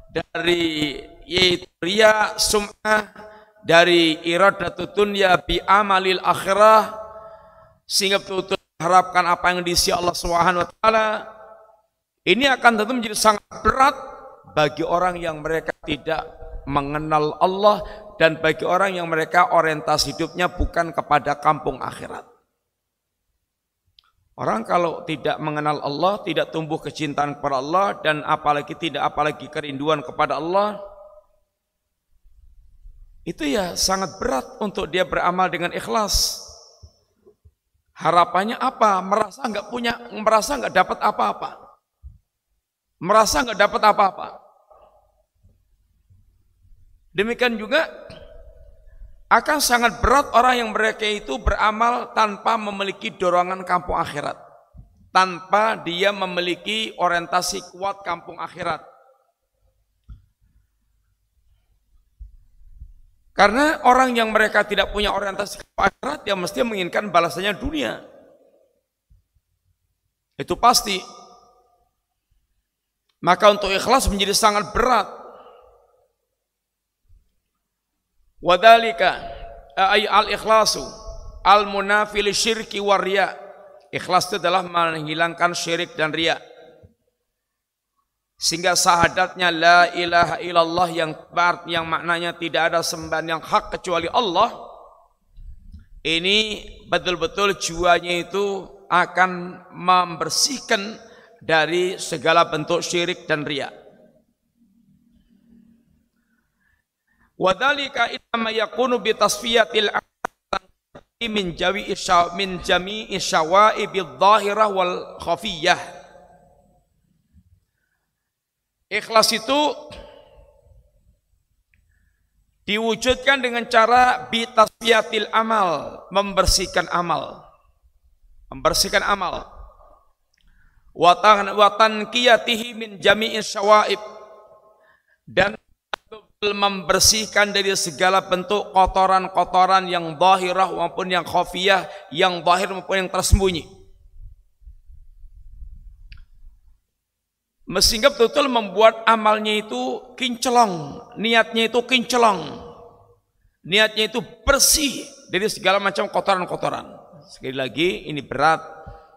dari yaitu riya, sum'ah, dari iradatut dunya bi amalil akhirah, sehingga betul-betul mengharapkan apa yang diisi Allah Subhanahu wa Ta'ala. Ini akan tentu menjadi sangat berat bagi orang yang mereka tidak mengenal Allah dan bagi orang yang mereka orientasi hidupnya bukan kepada kampung akhirat. Orang kalau tidak mengenal Allah, tidak tumbuh kecintaan kepada Allah dan apalagi kerinduan kepada Allah, itu ya sangat berat untuk dia beramal dengan ikhlas. Harapannya apa? Merasa nggak dapat apa-apa. Merasa nggak dapat apa-apa. Demikian juga akan sangat berat orang yang mereka itu beramal tanpa memiliki dorongan kampung akhirat, tanpa dia memiliki orientasi kuat kampung akhirat. Karena orang yang mereka tidak punya orientasi akhirat, yang mesti menginginkan balasannya dunia. Itu pasti. Maka untuk ikhlas menjadi sangat berat. Wadhalika ay al-ikhlasu al-munafi li syirki wa riya. Ikhlas itu adalah menghilangkan syirik dan riya. Sehingga syahadatnya la ilaha illallah yang maknanya tidak ada sembahan yang hak kecuali Allah, ini betul-betul jiwanya itu akan membersihkan dari segala bentuk syirik dan riya. Wadzalika inma yakunu bi tasfiyatil min jami'i syawa'ibidh dhahirah wal khafiyah. Ikhlas itu diwujudkan dengan cara bitasfiyatil amal, membersihkan amal. Membersihkan amal. Wa tanqiyatihi min jami'is syawaib, dan membersihkan dari segala bentuk kotoran-kotoran yang zahirah maupun yang khafiyah, yang zahir maupun yang tersembunyi. Sehingga betul-betul membuat amalnya itu kinclong, niatnya itu kinclong, niatnya itu bersih dari segala macam kotoran-kotoran. Sekali lagi ini berat,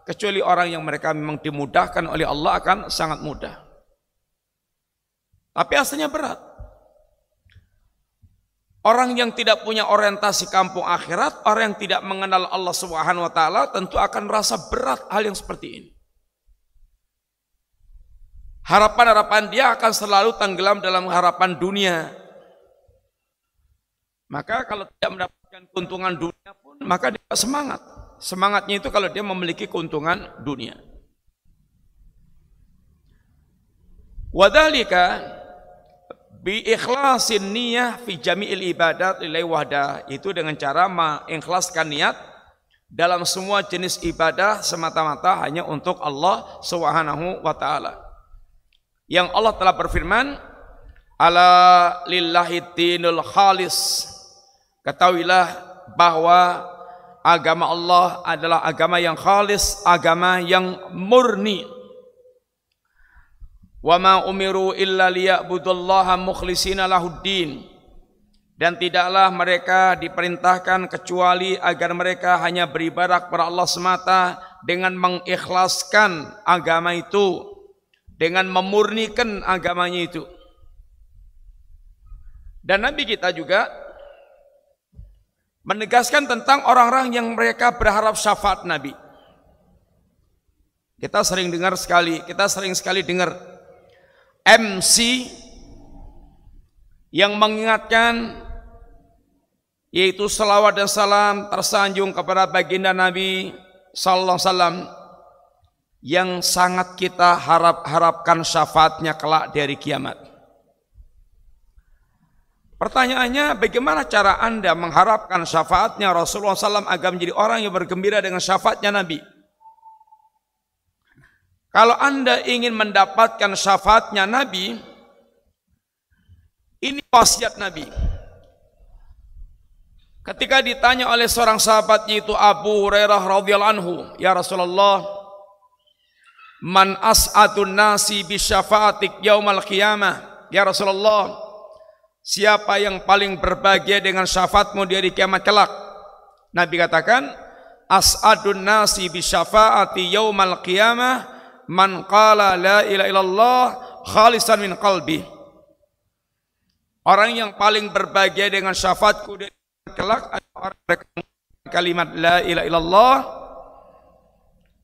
kecuali orang yang mereka memang dimudahkan oleh Allah akan sangat mudah. Tapi aslinya berat. Orang yang tidak punya orientasi kampung akhirat, orang yang tidak mengenal Allah Subhanahu wa taala tentu akan merasa berat hal yang seperti ini. Harapan-harapan dia akan selalu tenggelam dalam harapan dunia. Maka kalau tidak mendapatkan keuntungan dunia pun, maka dia semangat. Semangatnya itu kalau dia memiliki keuntungan dunia. Wadhalika bi ikhlasin niyah fi jami'il ibadat lillahi wahdah, itu dengan cara mengikhlaskan niat dalam semua jenis ibadah semata-mata hanya untuk Allah Subhanahu wa taala. Yang Allah telah berfirman, ala lillahi dinul khalis. Ketahuilah bahwa agama Allah adalah agama yang khalis, agama yang murni. Wa ma umiru illa liya'budullaha mukhlishina lahuddin. Dan tidaklah mereka diperintahkan kecuali agar mereka hanya beribadah kepada Allah semata dengan mengikhlaskan agama itu, dengan memurnikan agamanya itu. Dan Nabi kita juga menegaskan tentang orang-orang yang mereka berharap syafaat Nabi. Kita sering sekali dengar MC yang mengingatkan, yaitu salawat dan salam tersanjung kepada baginda Nabi sallallahu alaihi wasallam, yang sangat kita harapkan syafaatnya kelak dari kiamat. Pertanyaannya, bagaimana cara Anda mengharapkan syafaatnya Rasulullah SAW agar menjadi orang yang bergembira dengan syafaatnya Nabi? Kalau Anda ingin mendapatkan syafaatnya Nabi, ini wasiat Nabi. Ketika ditanya oleh seorang sahabat, yaitu Abu Hurairah radhiyallahu anhu, ya Rasulullah, man as'adun nasi bisyafaatik yaumal qiyamah, ya Rasulullah, siapa yang paling berbahagia dengan syafaatmu di hari kiamat kelak? Nabi katakan, as'adun nasi bisyafaati yaumal qiyamah man qala la ilaha illallah khalisan min qalbi. Orang yang paling berbahagia dengan syafaatku di kelak adalah orang yang kalimat la ilaha illallah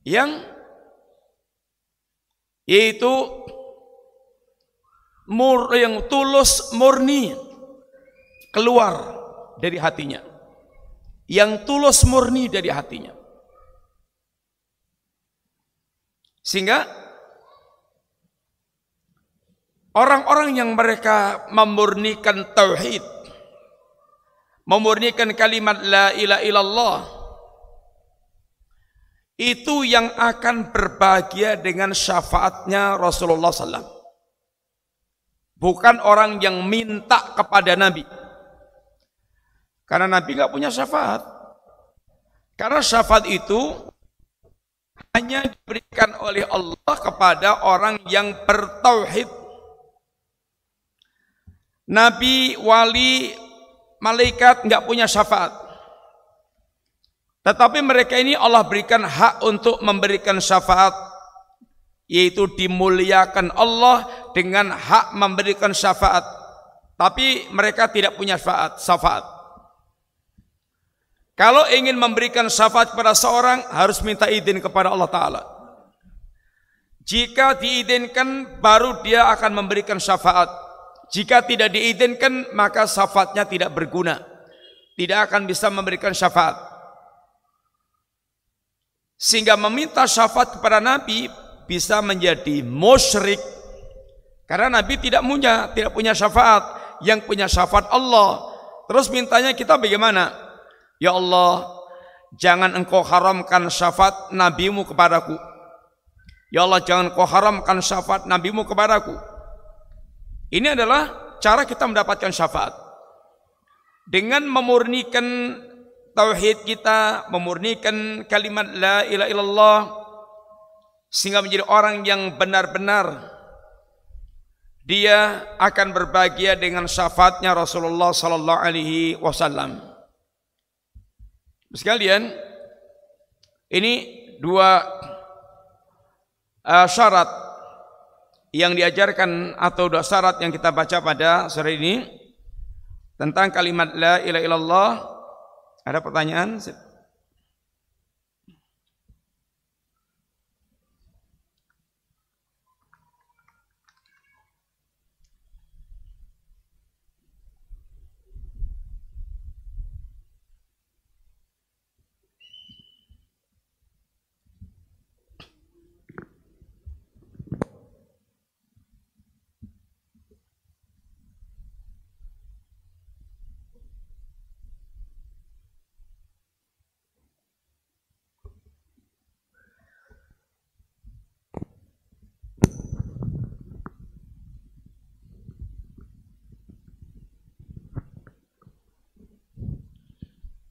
yang yaitu yang tulus murni keluar dari hatinya, yang tulus murni dari hatinya, sehingga orang-orang yang mereka memurnikan tauhid, memurnikan kalimat la ilaha illallah, itu yang akan berbahagia dengan syafaatnya Rasulullah SAW. Bukan orang yang minta kepada Nabi, karena Nabi nggak punya syafaat. Karena syafaat itu hanya diberikan oleh Allah kepada orang yang bertauhid. Nabi, wali, malaikat nggak punya syafaat. Tetapi mereka ini Allah berikan hak untuk memberikan syafaat, yaitu dimuliakan Allah dengan hak memberikan syafaat. Tapi mereka tidak punya syafaat. Kalau ingin memberikan syafaat kepada seorang, harus minta izin kepada Allah Ta'ala. Jika diizinkan, baru dia akan memberikan syafaat. Jika tidak diizinkan, maka syafaatnya tidak berguna, tidak akan bisa memberikan syafaat. Sehingga meminta syafaat kepada Nabi bisa menjadi musyrik, karena Nabi tidak punya syafaat. Yang punya syafaat Allah. Terus mintanya kita bagaimana? Ya Allah, jangan engkau haramkan syafaat Nabimu kepadaku. Ya Allah, jangan engkau haramkan syafaat Nabimu kepadaku. Ini adalah cara kita mendapatkan syafaat. Dengan memurnikan tauhid kita, memurnikan kalimat la ilaha illallah, sehingga menjadi orang yang benar-benar dia akan berbahagia dengan syafaatnya Rasulullah sallallahu alaihi wasallam. Sekalian, ini dua syarat yang diajarkan atau dua syarat yang kita baca pada sore ini tentang kalimat la ilaha illallah. Ada pertanyaan?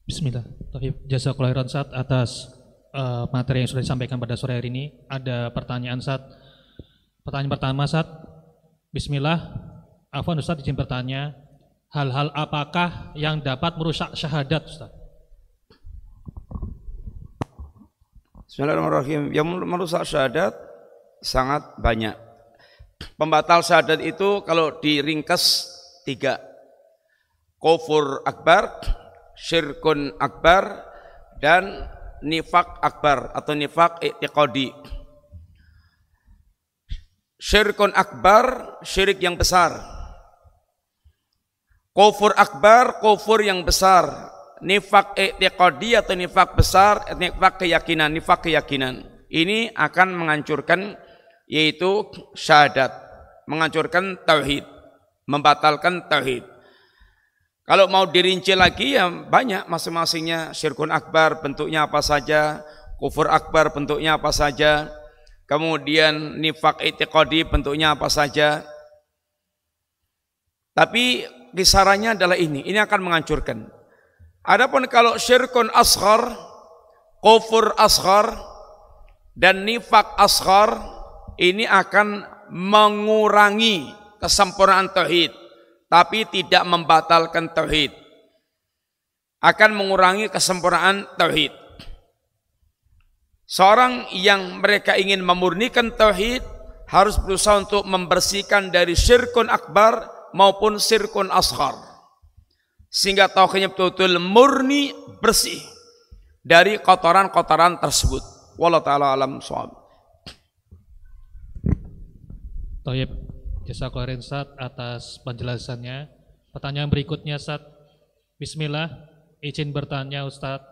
Bismillah. Jazakallahu khairan Ustaz atas materi yang sudah disampaikan pada sore hari ini. Ada pertanyaan Ustaz. Pertanyaan pertama Ustaz. Bismillah. Afwan Ustaz, izin bertanya, hal-hal apakah yang dapat merusak syahadat Ustaz? Bismillahirrahmanirrahim. Yang merusak syahadat sangat banyak. Pembatal syahadat itu kalau diringkas 3. Kufur akbar, syirkun akbar, dan nifak akbar atau nifak i'tiqadi. Syirkun akbar, syirik yang besar. Kufur akbar, kufur yang besar. Nifak i'tiqadi atau nifak besar, nifak keyakinan. Ini akan menghancurkan, yaitu syahadat, menghancurkan tauhid, membatalkan tauhid. Kalau mau dirinci lagi ya banyak masing-masingnya. Syirkun akbar bentuknya apa saja, kufur akbar bentuknya apa saja, kemudian nifak i'tiqadi bentuknya apa saja. Tapi kisarannya adalah ini akan menghancurkan. Adapun kalau syirkun asghar, kufur asghar, dan nifak asghar, ini akan mengurangi kesempurnaan tauhid, tapi tidak membatalkan tauhid. Akan mengurangi kesempurnaan tauhid. Seorang yang mereka ingin memurnikan tauhid harus berusaha untuk membersihkan dari syirkun akbar maupun syirkun asghar, sehingga tauhidnya betul-betul murni, bersih dari kotoran-kotoran tersebut. Wallahu ta'ala alam shawab. Thayyib, jazakallahu khairan Ustaz atas penjelasannya. Pertanyaan berikutnya Ustaz. Bismillah, izin bertanya Ustaz,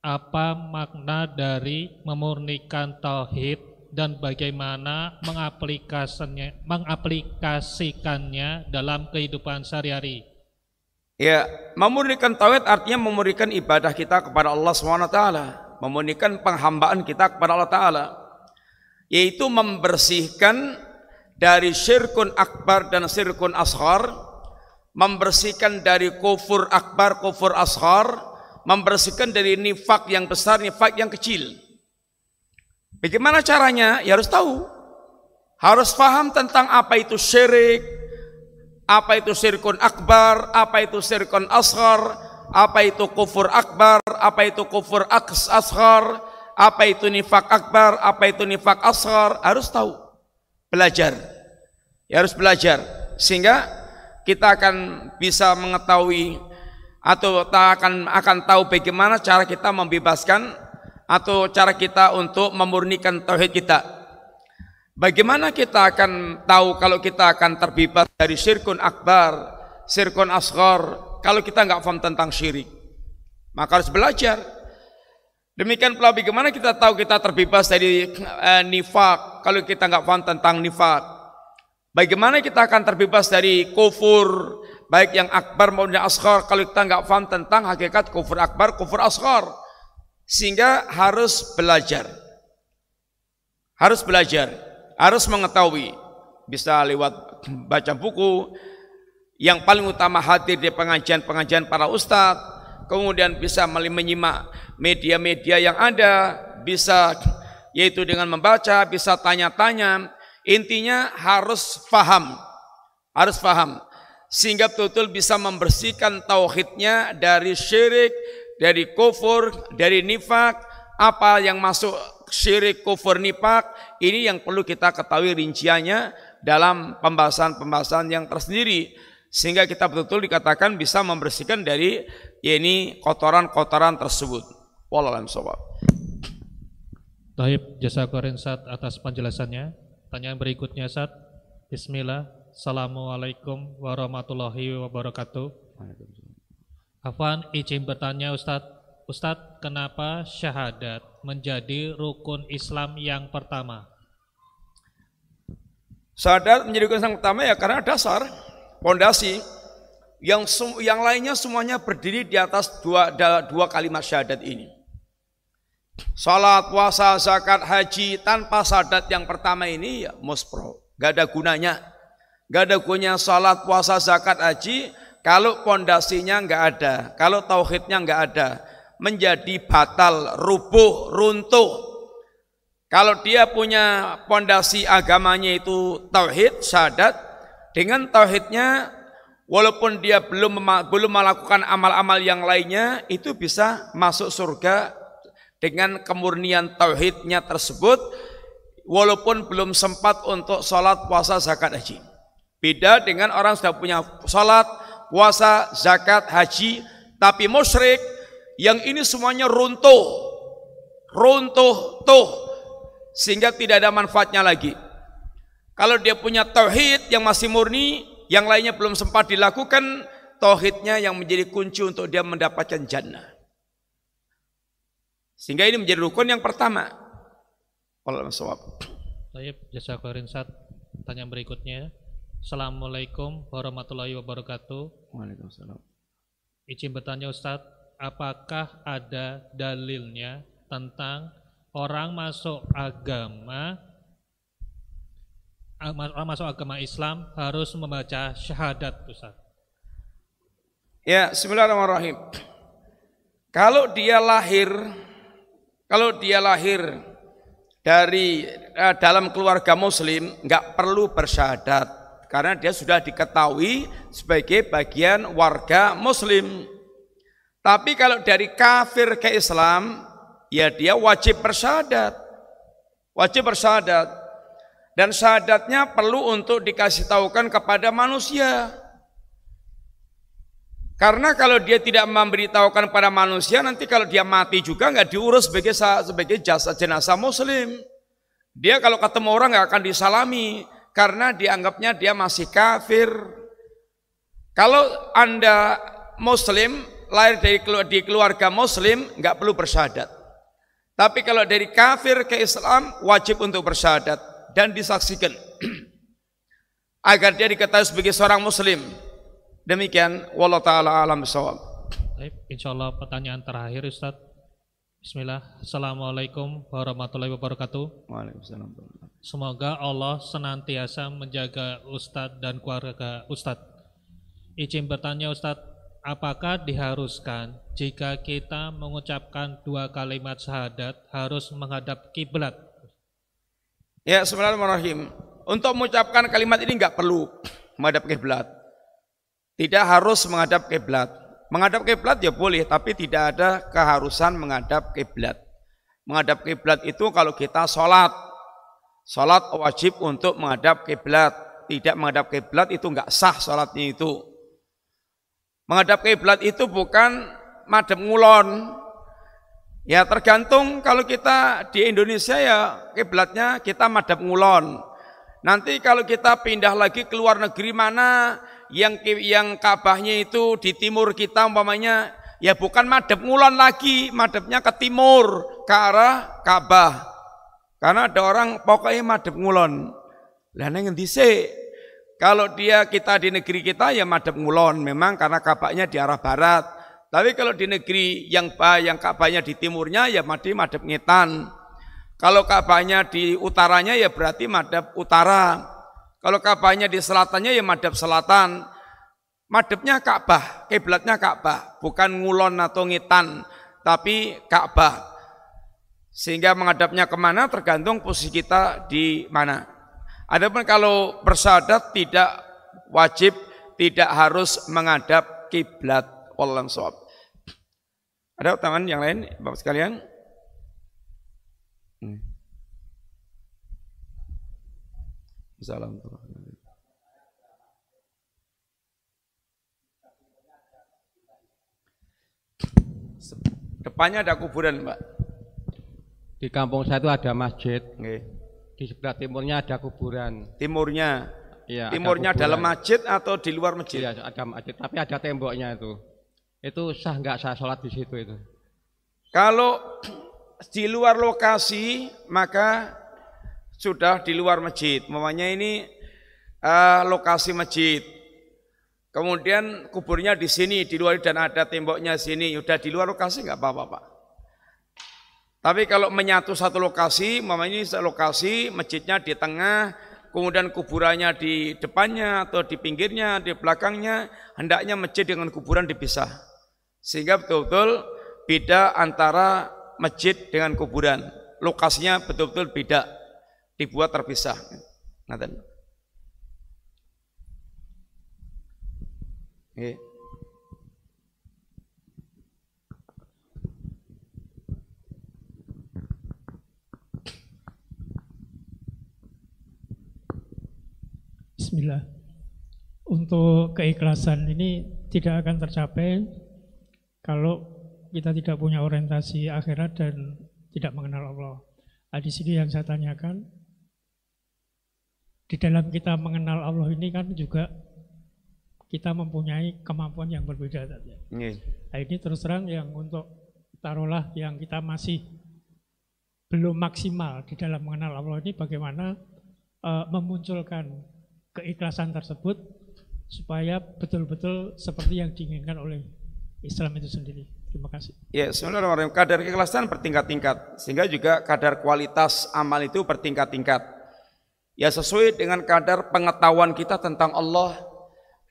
apa makna dari memurnikan tauhid dan bagaimana mengaplikasikannya dalam kehidupan sehari-hari? Ya, memurnikan tauhid artinya memurnikan ibadah kita kepada Allah SWT, memurnikan penghambaan kita kepada Allah Ta'ala, yaitu membersihkan dari syirkun akbar dan syirkun asghar, membersihkan dari kufur akbar, kufur asghar, membersihkan dari nifak yang besar, nifak yang kecil. Bagaimana caranya? Ya harus tahu, harus paham tentang apa itu syirik, apa itu syirkun akbar, apa itu syirkun asghar, apa itu kufur akbar, apa itu kufur asghar, apa itu nifak akbar, apa itu nifak asghar. Harus tahu, belajar, ya harus belajar, sehingga kita akan bisa mengetahui atau akan tahu bagaimana cara kita membebaskan atau cara kita untuk memurnikan tauhid kita. Bagaimana kita akan tahu kalau kita akan terbebas dari syirkun akbar, syirkun asghar, kalau kita nggak paham tentang syirik? Maka harus belajar. Demikian pula bagaimana kita tahu kita terbebas dari nifak kalau kita nggak paham tentang nifak? Bagaimana kita akan terbebas dari kufur baik yang akbar maupun yang asghar kalau kita nggak paham tentang hakikat kufur akbar, kufur asghar? Sehingga harus belajar, harus mengetahui, bisa lewat baca buku, yang paling utama hadir di pengajian-pengajian para ustadz, kemudian bisa menyimak media-media yang ada, bisa yaitu dengan membaca, bisa tanya-tanya. Intinya harus paham, sehingga betul-betul bisa membersihkan tauhidnya dari syirik, dari kufur, dari nifak. Apa yang masuk syirik, kufur, nifak, ini yang perlu kita ketahui rinciannya dalam pembahasan-pembahasan yang tersendiri, sehingga kita betul-betul dikatakan bisa membersihkan dari ini kotoran-kotoran tersebut. Wallahu a'lam bishawab. Taib, jazakallahu khairan Ustaz atas penjelasannya. Pertanyaan berikutnya Ustaz. Bismillah. Assalamualaikum warahmatullahi wabarakatuh. Afwan, izin bertanya Ustadz, kenapa syahadat menjadi rukun Islam yang pertama? Syahadat menjadi rukun Islam pertama ya karena dasar, pondasi. Yang lainnya semuanya berdiri di atas dua kalimat syahadat ini. Salat, puasa, zakat, haji, tanpa syahadat yang pertama ini ya muspro, gak ada gunanya. Gak ada gunanya salat, puasa, zakat, haji kalau pondasinya nggak ada, kalau tauhidnya nggak ada, menjadi batal, rubuh, runtuh. Kalau dia punya pondasi agamanya itu tauhid, syahadat, dengan tauhidnya, walaupun dia belum melakukan amal-amal yang lainnya, itu bisa masuk surga dengan kemurnian tauhidnya tersebut, walaupun belum sempat untuk sholat, puasa, zakat, haji. Beda dengan orang sudah punya sholat, puasa, zakat, haji, tapi musyrik, yang ini semuanya runtuh, sehingga tidak ada manfaatnya lagi. Kalau dia punya tauhid yang masih murni, yang lainnya belum sempat dilakukan, tauhidnya yang menjadi kunci untuk dia mendapatkan jannah. Sehingga ini menjadi rukun yang pertama. Wallahu a'lam. Baik, jazakallahu khairan Ustaz. Pertanyaan berikutnya. Assalamualaikum warahmatullahi wabarakatuh. Waalaikumsalam. Izin bertanya Ustadz, apakah ada dalilnya tentang orang masuk agama Islam harus membaca syahadat, Ustadz? Ya, bismillahirrahmanirrahim. Kalau dia lahir dari dalam keluarga muslim, nggak perlu bersyahadat. Karena dia sudah diketahui sebagai bagian warga muslim. Tapi kalau dari kafir ke Islam, ya dia wajib bersyahadat. Dan syahadatnya perlu untuk dikasih tahukan kepada manusia. Karena kalau dia tidak memberitahukan pada manusia, nanti kalau dia mati juga nggak diurus sebagai jenazah muslim. Dia kalau ketemu orang nggak akan disalami karena dianggapnya dia masih kafir. Kalau Anda muslim, lahir di keluarga muslim, nggak perlu bersyahadat. Tapi kalau dari kafir ke Islam, wajib untuk bersyahadat dan disaksikan agar dia diketahui sebagai seorang muslim. Demikian, wallahu taala alam bisawab. Baik, insyaallah pertanyaan terakhir Ustaz. Bismillah. Assalamualaikum warahmatullahi wabarakatuh. Waalaikumsalam. Semoga Allah senantiasa menjaga Ustadz dan keluarga Ustadz. Izin bertanya Ustadz, apakah diharuskan jika kita mengucapkan 2 kalimat syahadat harus menghadap kiblat? Ya, bismillahirrahmanirrahim. Untuk mengucapkan kalimat ini enggak perlu menghadap kiblat. Tidak harus menghadap kiblat. Menghadap kiblat ya boleh, tapi tidak ada keharusan menghadap kiblat. Menghadap kiblat itu kalau kita sholat. Sholat wajib untuk menghadap kiblat. Tidak menghadap kiblat itu enggak sah sholatnya itu. Menghadap kiblat itu bukan madhep ngulon. Ya tergantung, kalau kita di Indonesia ya kiblatnya kita madhep ngulon. Nanti kalau kita pindah lagi ke luar negeri mana yang Ka'bahnya itu di timur kita umpamanya, ya bukan madhep ngulon lagi, madhepnya ke timur, ke arah Ka'bah. Karena ada orang pokoknya madhep ngulon. Lah nang ngendi sih? Kalau kita di negeri kita ya madhep ngulon, memang karena Ka'bahnya di arah barat. Tapi kalau di negeri yang Ka'bahnya di timurnya ya madhep ngetan. Kalau Ka'bahnya di utaranya ya berarti madhep utara. Kalau Ka'bahnya di selatannya ya madhep selatan. Madhepnya Ka'bah, kiblatnya Ka'bah, bukan ngulon atau ngetan, tapi Ka'bah. Sehingga menghadapnya kemana tergantung posisi kita di mana. Adapun kalau bersyahadat tidak wajib, tidak harus menghadap kiblat. Wallahu a'lam. Ada tangan yang lain, Bapak sekalian? Assalamualaikum. Depannya ada kuburan, Mbak. Di kampung saya itu ada masjid. Nggih. Di sebelah timurnya ada kuburan. Timurnya? Iya. Timurnya dalam masjid atau di luar masjid? Iya, ada masjid, tapi ada temboknya itu. Itu sah nggak saya sholat di situ itu? Kalau di luar lokasi maka sudah di luar masjid. Mamanya ini lokasi masjid. Kemudian kuburnya di sini, di luar dan ada temboknya sini. Sudah di luar lokasi nggak apa-apa, Pak. Tapi kalau menyatu satu lokasi, mamanya ini lokasi masjidnya di tengah, kemudian kuburannya di depannya atau di pinggirnya, di belakangnya, hendaknya masjid dengan kuburan dipisah. Sehingga betul-betul beda antara masjid dengan kuburan. Lokasinya betul-betul beda, dibuat terpisah. Ngaten. Nggih. Bismillah. Untuk keikhlasan ini tidak akan tercapai kalau kita tidak punya orientasi akhirat dan tidak mengenal Allah. Nah, di sini yang saya tanyakan, di dalam kita mengenal Allah ini kan juga kita mempunyai kemampuan yang berbeda. Nah, ini terus terang yang untuk taruhlah yang kita masih belum maksimal di dalam mengenal Allah ini, bagaimana memunculkan keikhlasan tersebut supaya betul-betul seperti yang diinginkan oleh Islam itu sendiri. Terima kasih. Ya, sebenarnya kadar keikhlasan bertingkat-tingkat, sehingga juga kadar kualitas amal itu bertingkat-tingkat. Ya, sesuai dengan kadar pengetahuan kita tentang Allah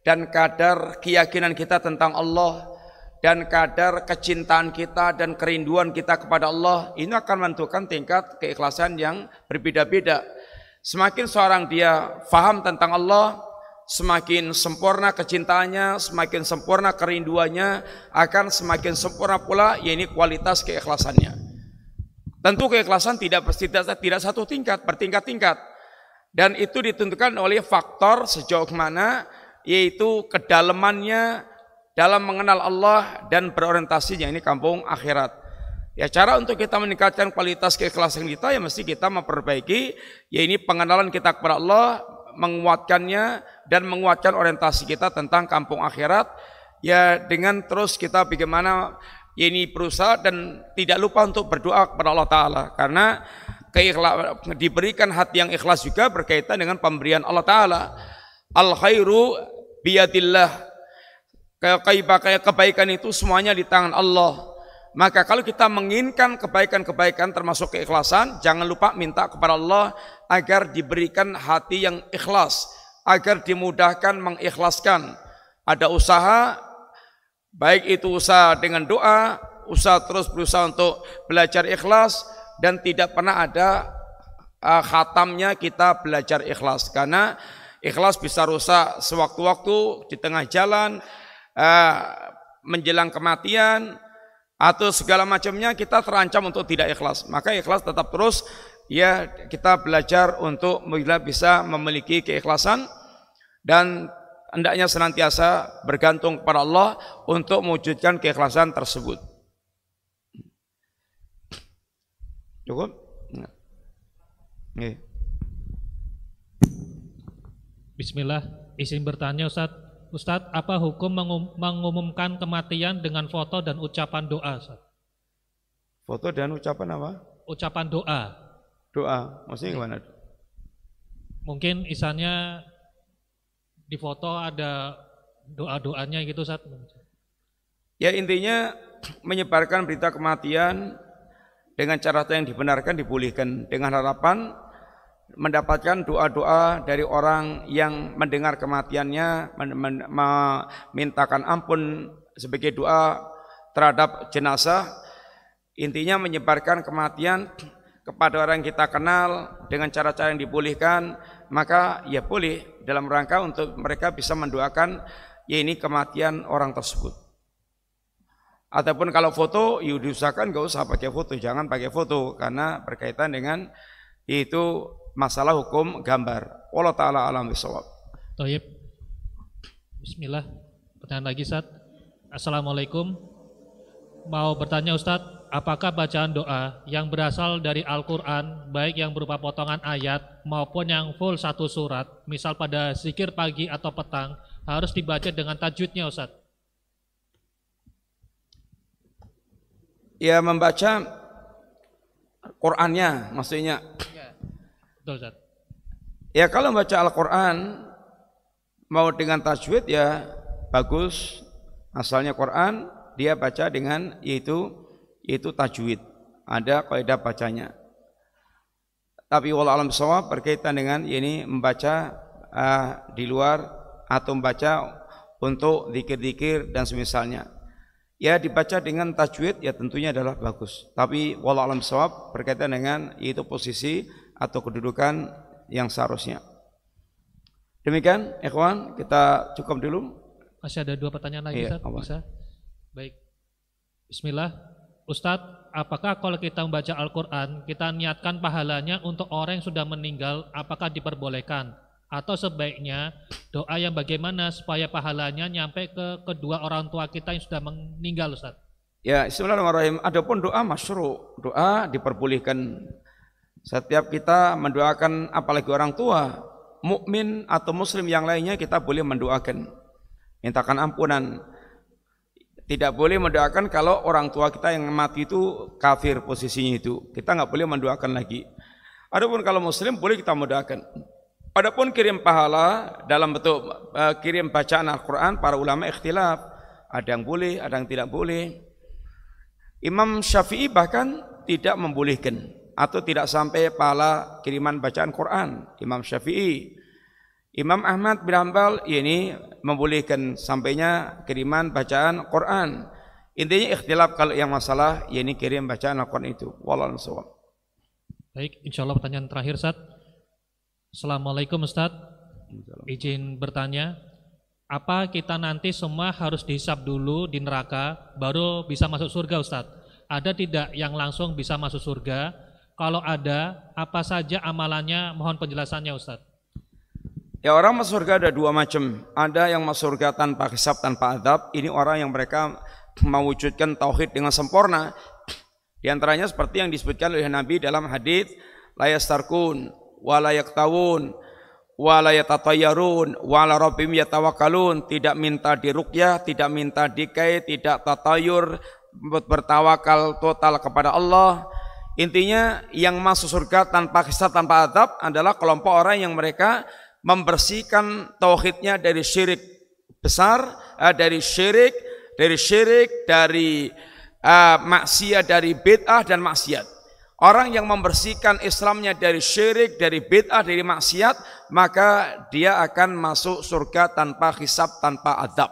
dan kadar keyakinan kita tentang Allah dan kadar kecintaan kita dan kerinduan kita kepada Allah, ini akan menentukan tingkat keikhlasan yang berbeda-beda. Semakin seorang dia faham tentang Allah, semakin sempurna kecintaannya, semakin sempurna kerinduannya, akan semakin sempurna pula yaitu kualitas keikhlasannya. Tentu keikhlasan tidak satu tingkat, bertingkat-tingkat. Dan itu ditentukan oleh faktor sejauh mana, yaitu kedalamannya dalam mengenal Allah dan berorientasinya ini kampung akhirat. Ya, cara untuk kita meningkatkan kualitas keikhlasan kita ya mesti kita memperbaiki ya ini pengenalan kita kepada Allah, menguatkannya dan menguatkan orientasi kita tentang kampung akhirat ya dengan terus kita bagaimana ya ini berusaha dan tidak lupa untuk berdoa kepada Allah Ta'ala, karena diberikan hati yang ikhlas juga berkaitan dengan pemberian Allah Ta'ala. Al khairu biyadillah, kebaikan itu semuanya di tangan Allah. Maka kalau kita menginginkan kebaikan-kebaikan termasuk keikhlasan, jangan lupa minta kepada Allah agar diberikan hati yang ikhlas, agar dimudahkan mengikhlaskan. Ada usaha, baik itu usaha dengan doa, usaha terus berusaha untuk belajar ikhlas, dan tidak pernah ada khatamnya kita belajar ikhlas, karena ikhlas bisa rusak sewaktu-waktu di tengah jalan, menjelang kematian atau segala macamnya kita terancam untuk tidak ikhlas. Maka ikhlas tetap terus ya kita belajar untuk bisa memiliki keikhlasan dan hendaknya senantiasa bergantung kepada Allah untuk mewujudkan keikhlasan tersebut. Cukup? Bismillah, izin bertanya Ustadz, apa hukum mengumumkan kematian dengan foto dan ucapan doa, Ustadz? Foto dan ucapan apa? Ucapan doa. Doa, maksudnya gimana? Mungkin misalnya di foto ada doa-doanya gitu, Ustadz. Ya intinya menyebarkan berita kematian dengan cara yang dibenarkan dibolehkan, dengan harapan mendapatkan doa-doa dari orang yang mendengar kematiannya, memintakan ampun sebagai doa terhadap jenazah. Intinya menyebarkan kematian kepada orang yang kita kenal dengan cara-cara yang dibolehkan, maka ya boleh dalam rangka untuk mereka bisa mendoakan ya ini kematian orang tersebut. Ataupun kalau foto, ya diusahakan gak usah pakai foto, jangan pakai foto karena berkaitan dengan itu masalah hukum gambar. Wallahu ta'ala alam bisawab. Thayyib. Bismillah. Pertanyaan lagi, Ustaz. Assalamualaikum. Mau bertanya, Ustaz, apakah bacaan doa yang berasal dari Al-Quran, baik yang berupa potongan ayat maupun yang full satu surat, misal pada zikir pagi atau petang, harus dibaca dengan tajwidnya, Ustaz? Ya, membaca Qur'annya maksudnya. Betul, Ustaz. Ya kalau membaca Al-Quran mau dengan tajwid ya bagus. Asalnya Quran dia baca dengan yaitu tajwid. Ada kaidah bacanya. Tapi wallahu alam shawab berkaitan dengan ini membaca di luar atau membaca untuk zikir-zikir dan semisalnya. Ya dibaca dengan tajwid ya tentunya adalah bagus. Tapi wallahu alam shawab berkaitan dengan yaitu posisi atau kedudukan yang seharusnya. Demikian, ikhwan, kita cukup dulu. Masih ada 2 pertanyaan lagi, Ustaz? Bisa? Baik. Bismillah. Ustadz, apakah kalau kita membaca Al-Quran, kita niatkan pahalanya untuk orang yang sudah meninggal, apakah diperbolehkan? Atau sebaiknya doa yang bagaimana supaya pahalanya nyampe ke kedua orang tua kita yang sudah meninggal, Ustaz? Ya, bismillahirrahmanirrahim. Adapun doa masyru', doa diperbolehkan. Setiap kita mendoakan apalagi orang tua, mukmin atau muslim yang lainnya kita boleh mendoakan. Mintakan ampunan. Tidak boleh mendoakan kalau orang tua kita yang mati itu kafir posisinya itu. Kita nggak boleh mendoakan lagi. Adapun kalau muslim boleh kita mendoakan. Adapun kirim pahala dalam bentuk kirim bacaan Al-Quran, para ulama ikhtilaf. Ada yang boleh, ada yang tidak boleh. Imam Syafi'i bahkan tidak membolehkan atau tidak sampai pahala kiriman bacaan Quran. Imam Syafi'i. Imam Ahmad bin Hanbal ini membolehkan sampainya kiriman bacaan Quran. Intinya ikhtilaf kalau yang masalah ini kirim bacaan Al-Quran itu. Wallahu a'lam. Baik, insyaallah pertanyaan terakhir, Ustaz. Assalamualaikum, Ustaz. Izin bertanya, apa kita nanti semua harus dihisab dulu di neraka baru bisa masuk surga, Ustaz? Ada tidak yang langsung bisa masuk surga? Kalau ada, apa saja amalannya? Mohon penjelasannya Ustaz. Ya, orang masuk surga ada dua macam. Ada yang masuk surga tanpa hisab, tanpa adab. Ini orang yang mereka mewujudkan tauhid dengan sempurna. Di antaranya seperti yang disebutkan oleh Nabi dalam hadis, la yastarkun wa la yaktawun wa la yatatayyarun wa la rabbim yatawakkalun. Tidak minta diruqyah, tidak minta dikai, tidak tatayur, bertawakal total kepada Allah. Intinya yang masuk surga tanpa hisab, tanpa adab adalah kelompok orang yang mereka membersihkan tauhidnya dari syirik besar, dari syirik, dari maksiat, dari bid'ah dan maksiat. Orang yang membersihkan Islamnya dari syirik, dari bid'ah, dari maksiat, maka dia akan masuk surga tanpa hisab, tanpa adab.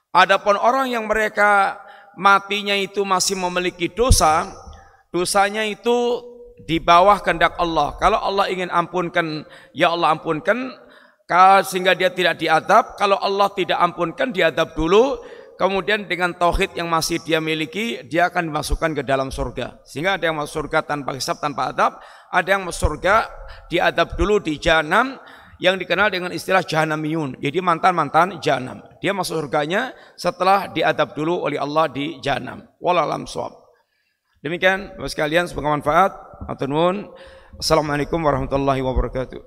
Adapun orang yang mereka matinya itu masih memiliki dosa, dosanya itu di bawah kehendak Allah. Kalau Allah ingin ampunkan, ya Allah ampunkan, sehingga dia tidak diadab. Kalau Allah tidak ampunkan, diadab dulu. Kemudian dengan tauhid yang masih dia miliki, dia akan dimasukkan ke dalam surga. Sehingga ada yang masuk surga tanpa hisab, tanpa adab. Ada yang masuk surga diadab dulu di jahanam, yang dikenal dengan istilah jahanamiyun. Jadi mantan-mantan jahanam. Dia masuk surganya setelah diadab dulu oleh Allah di jahanam. Wallahu a'lam shawab. Demikian Bapak sekalian, semoga manfaat. Assalamualaikum warahmatullahi wabarakatuh.